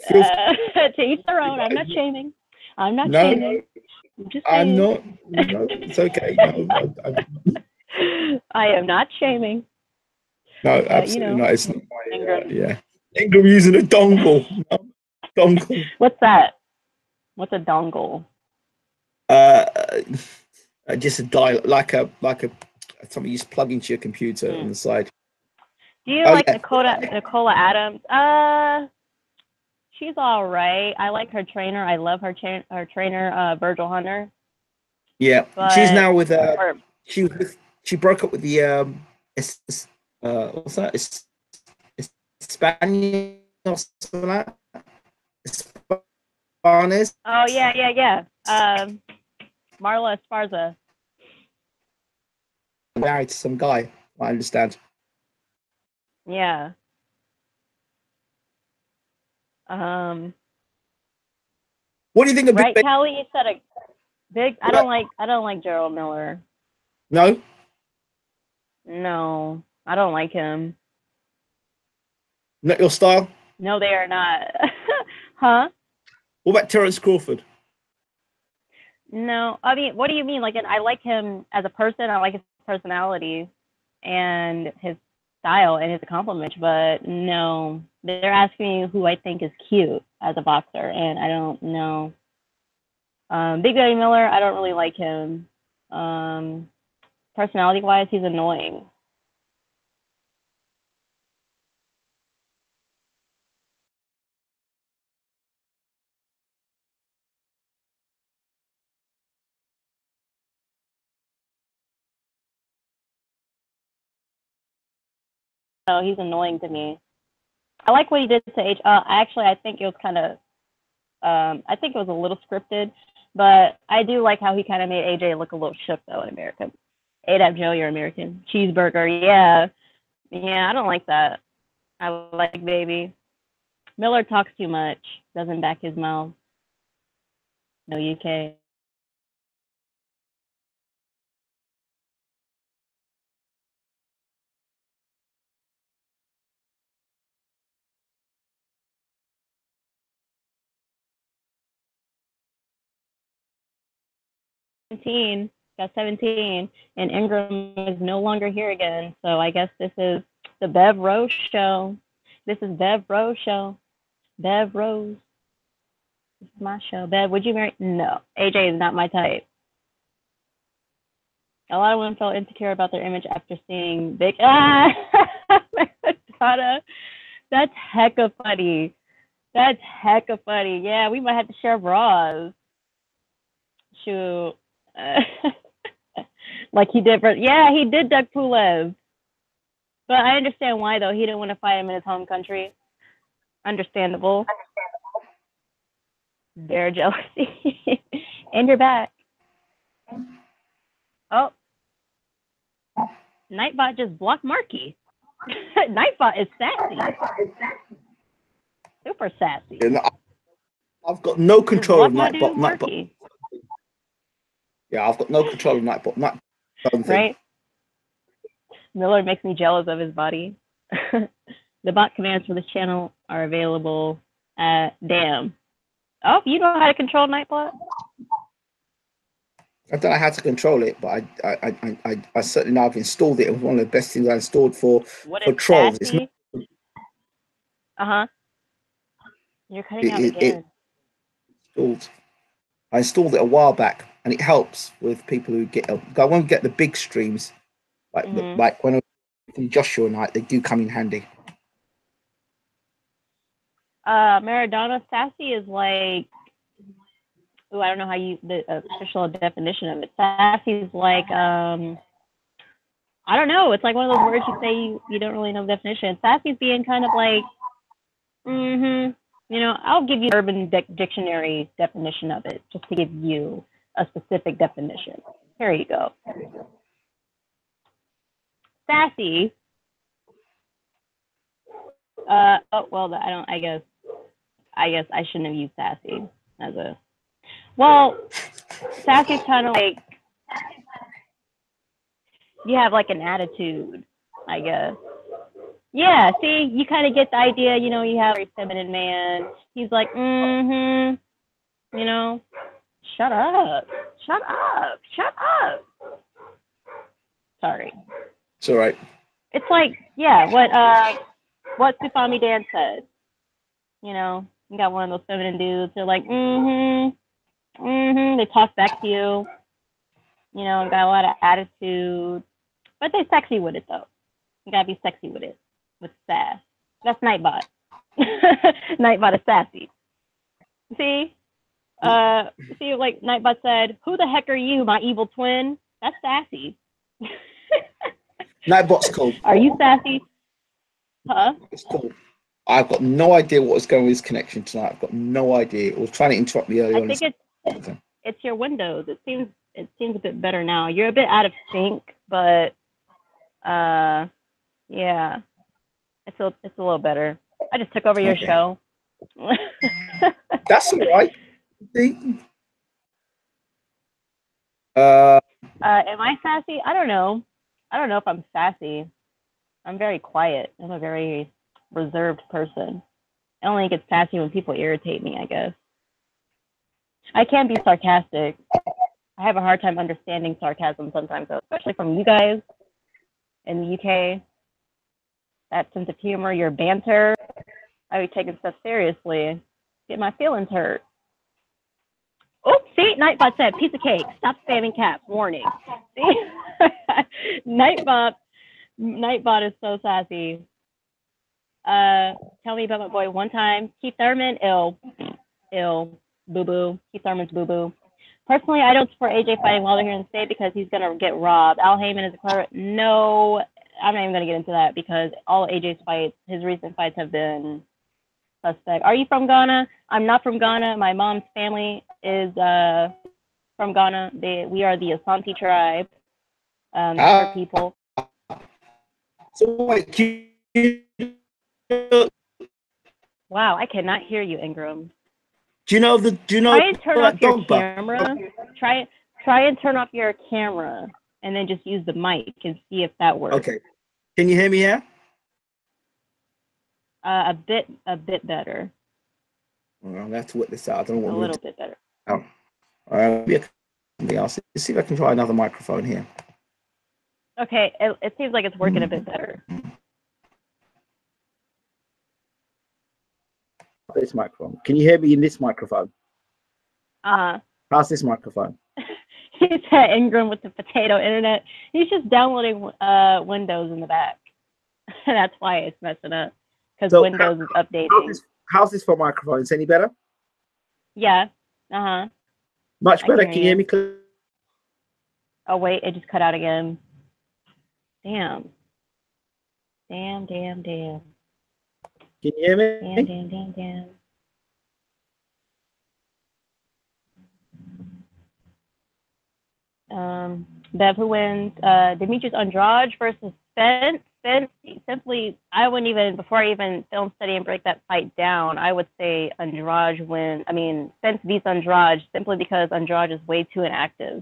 to each their own. I'm not shaming. I'm not shaming. I'm not. No, it's okay. No, I am not shaming. No, absolutely not. It's not my, Ingram. Ingram using a dongle. Dongle. What's that? What's a dongle? Just a dial, like a something you just plug into your computer on the side. Do you like Nicola Adams? She's all right. I like her trainer. I love her trainer, Virgil Hunter. Yeah, but she's now with she broke up with the what's that? Spanish or something like that. Spanish. Oh yeah. Marla Esparza. Married to some guy, I understand. Yeah. What do you think of Right, Kelly? You said a big. I don't like Gerald Miller. No. No, I don't like him. Not your style? No, they are not. Huh? What about Terence Crawford? No, I mean, what do you mean? Like, I like him as a person. I like his personality and his style and his accomplishments, but no, they're asking me who I think is cute as a boxer, and I don't know. Big Daddy Miller, I don't really like him. Personality-wise, he's annoying. So he's annoying to me. I like what he did to H. Actually, I think it was kind of, I think it was a little scripted, but I do like how he kind of made AJ look a little shook though in America. ADAP Joe, you're American. Cheeseburger, yeah, I don't like that. I like Baby. Miller talks too much, doesn't back his mouth. No UK. Got 17, and Ingram is no longer here again. So I guess this is the Bev Rose show. This is Bev Rose show. Bev Rose. This is my show. Bev, would you marry? No. AJ is not my type. A lot of women felt insecure about their image after seeing Big. Donna. That's hecka funny. That's hecka funny. Yeah, we might have to share bras. Shoot. Like he did for, yeah, he did Doug Pulev. But I understand why, though. He didn't want to fight him in his home country. Understandable. Their jealousy. And you're back. Oh. Nightbot just blocked Marky. Nightbot is sassy. Super sassy. And I've got no control of Nightbot. Nightbot. Yeah, I've got no control of Nightbot. Right? Miller makes me jealous of his body. The bot commands for this channel are available at damn. Oh, you know how to control Nightbot? I don't know how to control it, but I certainly know I've installed it. It was one of the best things I installed for trolls. It's not, You're cutting out again. I installed it a while back, and it helps with people who I won't get the big streams, like when I from Joshua and they do come in handy. Maradona sassy is like, I don't know how the official definition of it. Sassy is like, I don't know. It's like one of those words you say you don't really know the definition. Sassy is being kind of like, you know, I'll give you the Urban Dictionary definition of it, just to give you a specific definition. Here you go. Sassy. Oh well, I guess I shouldn't have used sassy as a. Well, sassy is kind of like you have like an attitude, I guess. Yeah, see, you kind of get the idea. You know, you have a very feminine man. He's like, you know, shut up. Sorry. It's all right. It's like, yeah, what Sufami Dan said. You know, you got one of those feminine dudes. They're like, they talk back to you. You know, got a lot of attitude, but they're sexy with it though. You gotta be sexy with it, with sass. That's Nightbot. Nightbot is sassy. See, like Nightbot said, "Who the heck are you, my evil twin?" That's sassy. Nightbot's cool. Are you sassy? Huh? It's cool. I've got no idea what was going with his connection tonight. I've got no idea. It was trying to interrupt me earlier. I think it's your Windows. It seems a bit better now. You're a bit out of sync, but yeah, it's a little better. I just took over your show. That's all right. Am I sassy? I don't know. I don't know if I'm sassy. I'm very quiet. I'm a very reserved person. I only get sassy when people irritate me, I guess. I can be sarcastic. I have a hard time understanding sarcasm sometimes, though, especially from you guys in the UK. That sense of humor, your banter. I be taking stuff seriously. Get my feelings hurt. Oh, see, Nightbot said, piece of cake. Stop spamming caps. Warning. See? Nightbot is so sassy. Tell me about my boy one time. Keith Thurman, ill. Boo-boo. Keith Thurman's boo-boo. Personally, I don't support AJ fighting Wilder here in the state because he's going to get robbed. Al Heyman is a clever. No, I'm not even going to get into that because all AJ's fights, his recent fights have been suspect. Are you from Ghana? I'm not from Ghana. My mom's family is from Ghana. We are the Asante tribe. People. So wait, wow, I cannot hear you, Ingram. Do you know? Try and turn off your camera. Try and turn off your camera, and then just use the mic and see if that works. Okay. Can you hear me here? A bit better. Well, I'll have to work this out. I don't know what. A little bit better. Oh. Something else. Let's see if I can try another microphone here. Okay, it seems like it's working a bit better. This microphone. Can you hear me in this microphone? How's this microphone? He said Ingram with the potato internet. He's just downloading Windows in the back. That's why it's messing up. because So Windows is updating. how's this for microphone? Is any better? Yeah. Uh-huh. Much I better. can Can hear you hear you. me? Oh, wait, it just cut out again. Damn. Damn, damn, damn. Can you hear me? Damn, damn, damn, damn. Bev, who wins? Demetrius Andrade versus Spence. Spence, simply, I wouldn't even, before I even film study and break that fight down, I would say Andrade wins. I mean, Spence beats Andrade simply because Andrade is way too inactive.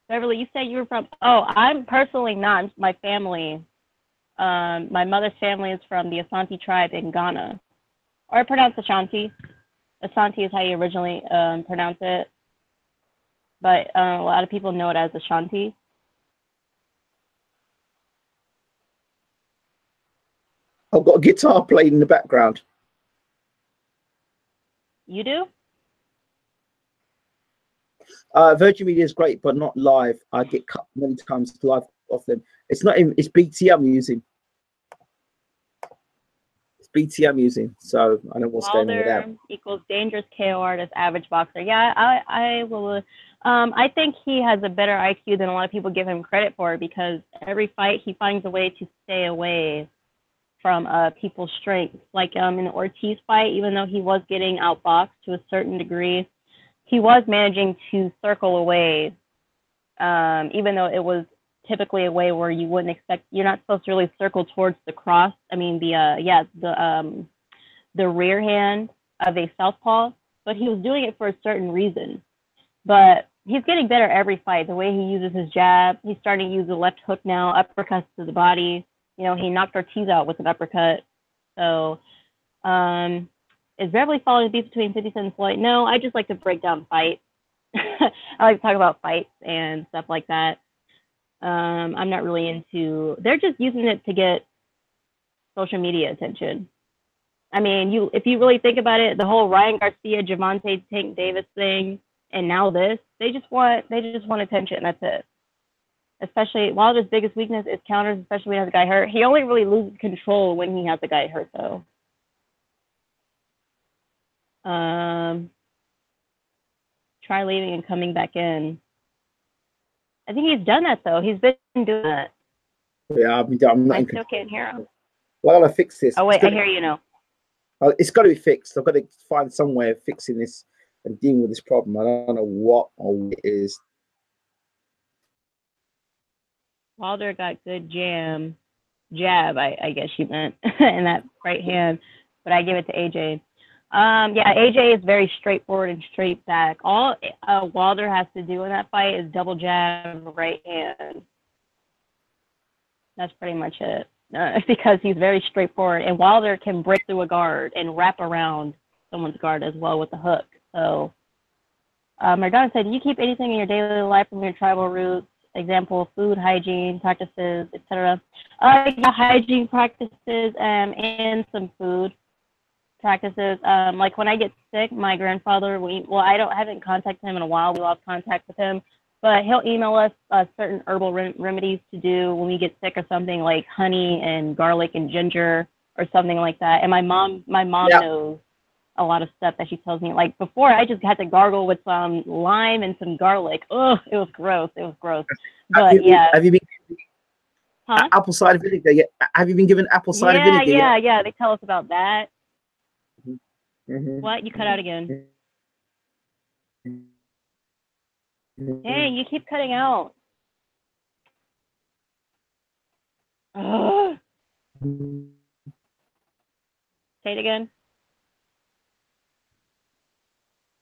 Beverly, you said you were from, oh, I'm personally not. My family, my mother's family is from the Asante tribe in Ghana. Or I pronounce Ashanti. Asante is how you originally pronounce it. But a lot of people know it as Ashanti. I've got a guitar playing in the background. You do? Virgin Media is great, but not live. I get cut many times live off them. It's not even, it's BT I'm using. It's BT I'm using, so I don't know what's going on with that. Wilder equals dangerous KO artist, average boxer. Yeah, I will. I think he has a better IQ than a lot of people give him credit for, because every fight he finds a way to stay away from people's strengths. Like in the Ortiz fight, even though he was getting outboxed to a certain degree, he was managing to circle away, even though it was typically a way where you wouldn't expect. You're not supposed to really circle towards the cross. I mean, the rear hand of a southpaw, but he was doing it for a certain reason. But he's getting better every fight. The way he uses his jab, he's starting to use the left hook now, uppercuts to the body. You know, he knocked Ortiz out with an uppercut. So, is Beverly following the beef between 50 Cent and Floyd? No, I just like to break down fights. I like to talk about fights and stuff like that. I'm not really into. They're just using it to get social media attention. I mean, if you really think about it, the whole Ryan Garcia, Javante Tank Davis thing, and now this, they just want attention. That's it. Especially Wilder's biggest weakness is counters, especially when he has a guy hurt. He only really loses control when he has a guy hurt, though. Try leaving and coming back in. I think he's done that though. He's been doing that. Yeah, I'm not. I still can't hear him. Well, I fix this. Oh wait, I hear you now. It's got to be fixed. I've got to find some way of fixing this and dealing with this problem. I don't know what it is. Wilder got good jab, I guess you meant, in that right hand, but I give it to AJ. Yeah, AJ is very straightforward and straight back. All Wilder has to do in that fight is double jab, right hand. That's pretty much it. Because he's very straightforward, and Wilder can break through a guard and wrap around someone's guard as well with the hook. So, Mardana said, do you keep anything in your daily life from your tribal roots? Example, food, hygiene practices, etc. Hygiene practices and some food practices. Like when I get sick, my grandfather, I haven't contacted him in a while. We lost contact with him, but he'll email us certain herbal remedies to do when we get sick or something, like honey and garlic and ginger or something like that. And my mom knows a lot of stuff that she tells me. Like before, I just had to gargle with some lime and some garlic. Oh, it was gross. But have you been apple cider vinegar yet? Have you been given apple cider vinegar yet? Yeah. They tell us about that. Mm-hmm. What? You cut out again. Hey, you keep cutting out. Ugh. Say it again.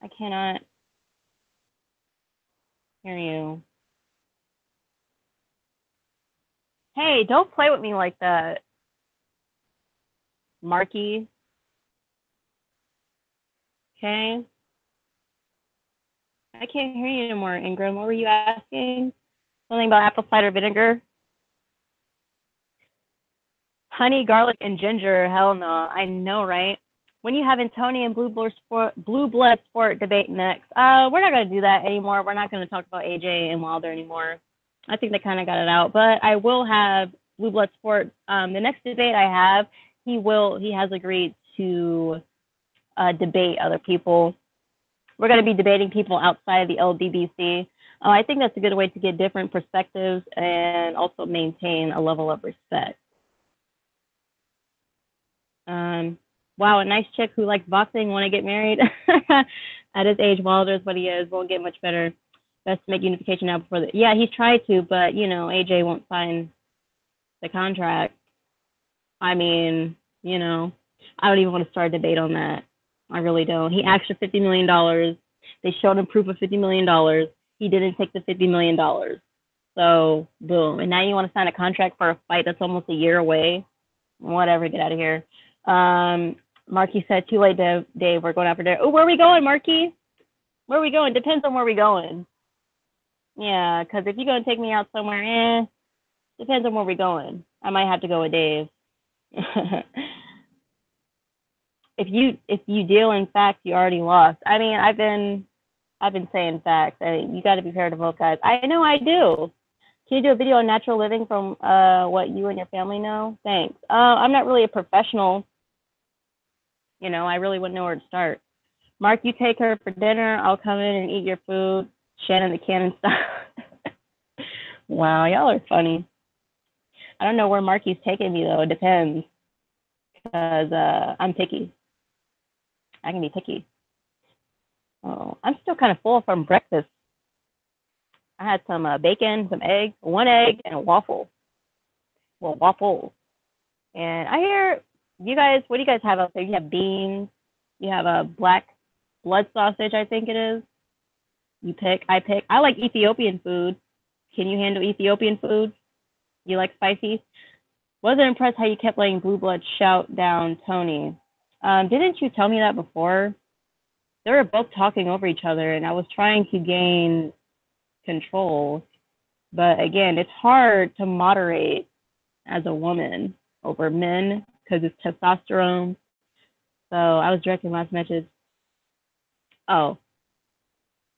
I cannot hear you. Hey, don't play with me like that, Marky. Okay? I can't hear you anymore, Ingram. What were you asking? Something about apple cider vinegar? Honey, garlic, and ginger. Hell no. I know, right? When you having Tony and Blue Blood Sport debate next? We're not going to do that anymore. We're not going to talk about AJ and Wilder anymore. I think they kind of got it out. But I will have Blue Blood Sports. The next debate I have, he has agreed to debate other people. We're going to be debating people outside of the LDBC. I think that's a good way to get different perspectives and also maintain a level of respect. Wow, a nice chick who likes boxing want to get married. At his age, Wilder is what he is. Won't get much better. Best to make unification now before the. Yeah, he's tried to, but you know, AJ won't sign the contract. I mean, you know, I don't even want to start a debate on that. I really don't. He asked for $50 million. They showed him proof of $50 million. He didn't take the $50 million. So, boom. And now you want to sign a contract for a fight that's almost a year away? Whatever, get out of here. Marky said, too late, Dave. We're going after there. Oh, where are we going, Marky? Where are we going? Depends on where we're going. Yeah, because if you're going to take me out somewhere, depends on where we're going. I might have to go with Dave. If you deal in facts, you already lost. I mean, I've been saying facts. I mean, you got to be fair to both guys. I know I do. Can you do a video on natural living from what you and your family know? Thanks. I'm not really a professional. You know, I really wouldn't know where to start. Mark, you take her for dinner. I'll come in and eat your food. Shannon the Cannon style. Wow, y'all are funny. I don't know where Marky's taking me, though. It depends. Because I'm picky. I can be picky. Oh, I'm still kind of full from breakfast. I had some bacon, some eggs, one egg, and a waffle. Well, waffles. And I hear you guys, what do you guys have out there? You have beans. You have a black blood sausage, I think it is. You pick, I pick. I like Ethiopian food. Can you handle Ethiopian food? You like spicy? Wasn't impressed how you kept letting Blue Blood shout down Tony. Didn't you tell me that before? They were both talking over each other, and I was trying to gain control. But again, it's hard to moderate as a woman over men because it's testosterone. So I was directing last message. Oh,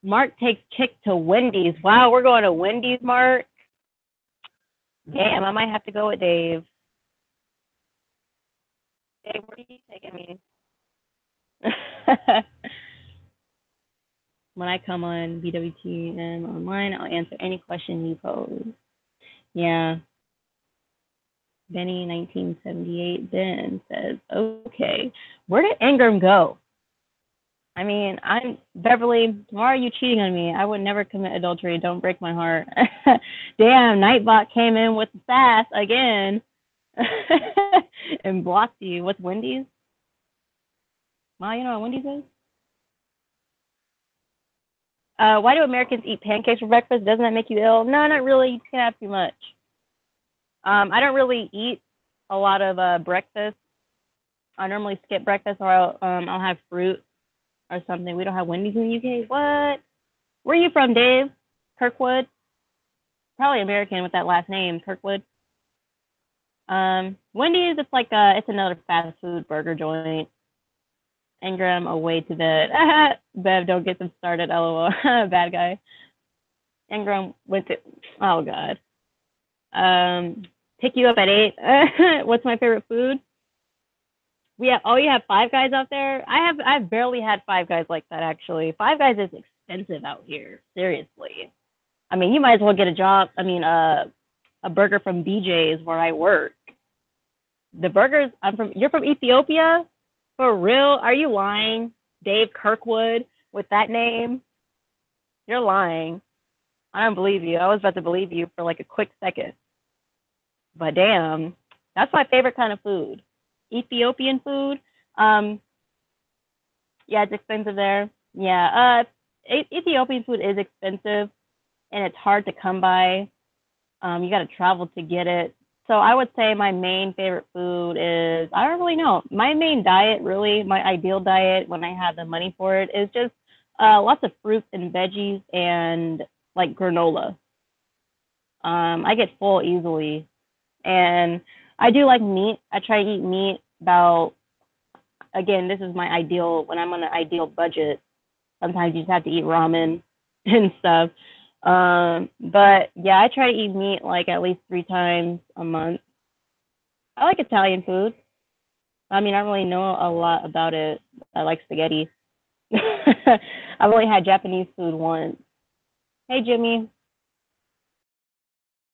Mark takes chick to Wendy's. Wow, we're going to Wendy's, Mark. Damn, I might have to go with Dave. Dave, where are you taking me? When I come on BWTM online, I'll answer any question you pose. Yeah. Benny 1978 then says, okay, where did Ingram go? I mean, I'm Beverly, why are you cheating on me? I would never commit adultery. Don't break my heart. Damn, Nightbot came in with the sass again and blocked you. What's Wendy's? Ma, you know what Wendy's is? Why do Americans eat pancakes for breakfast? Doesn't that make you ill? No, not really. You can't have too much. I don't really eat a lot of breakfast. I normally skip breakfast, or I'll have fruit or something. We don't have Wendy's in the UK. What? Where are you from, Dave? Kirkwood? Probably American with that last name, Kirkwood. Wendy's, it's like it's another fast food burger joint. Ingram away to bed. Bev, don't get them started. LOL. Bad guy. Ingram went to. Oh God. Pick you up at 8. What's my favorite food? We have. Oh, you have Five Guys out there. I've barely had Five Guys like that actually. Five Guys is expensive out here. Seriously. I mean, you might as well get a job. I mean, a burger from BJ's where I work. The burgers. You're from Ethiopia. For real? Are you lying? Dave Kirkwood with that name? You're lying. I don't believe you. I was about to believe you for like a quick second. But damn, that's my favorite kind of food. Ethiopian food. Yeah, it's expensive there. Yeah, Ethiopian food is expensive and it's hard to come by. You got to travel to get it. So I would say my main favorite food is, I don't really know. My main diet, really, my ideal diet when I have the money for it is just lots of fruits and veggies and like granola. I get full easily. And I do like meat. I try to eat meat about, again, this is my ideal, when I'm on an ideal budget. Sometimes you just have to eat ramen and stuff. But yeah, I try to eat meat like at least 3 times a month. I like Italian food. I mean, I don't really know a lot about it. I like spaghetti. I've only had Japanese food once. Hey, Jimmy.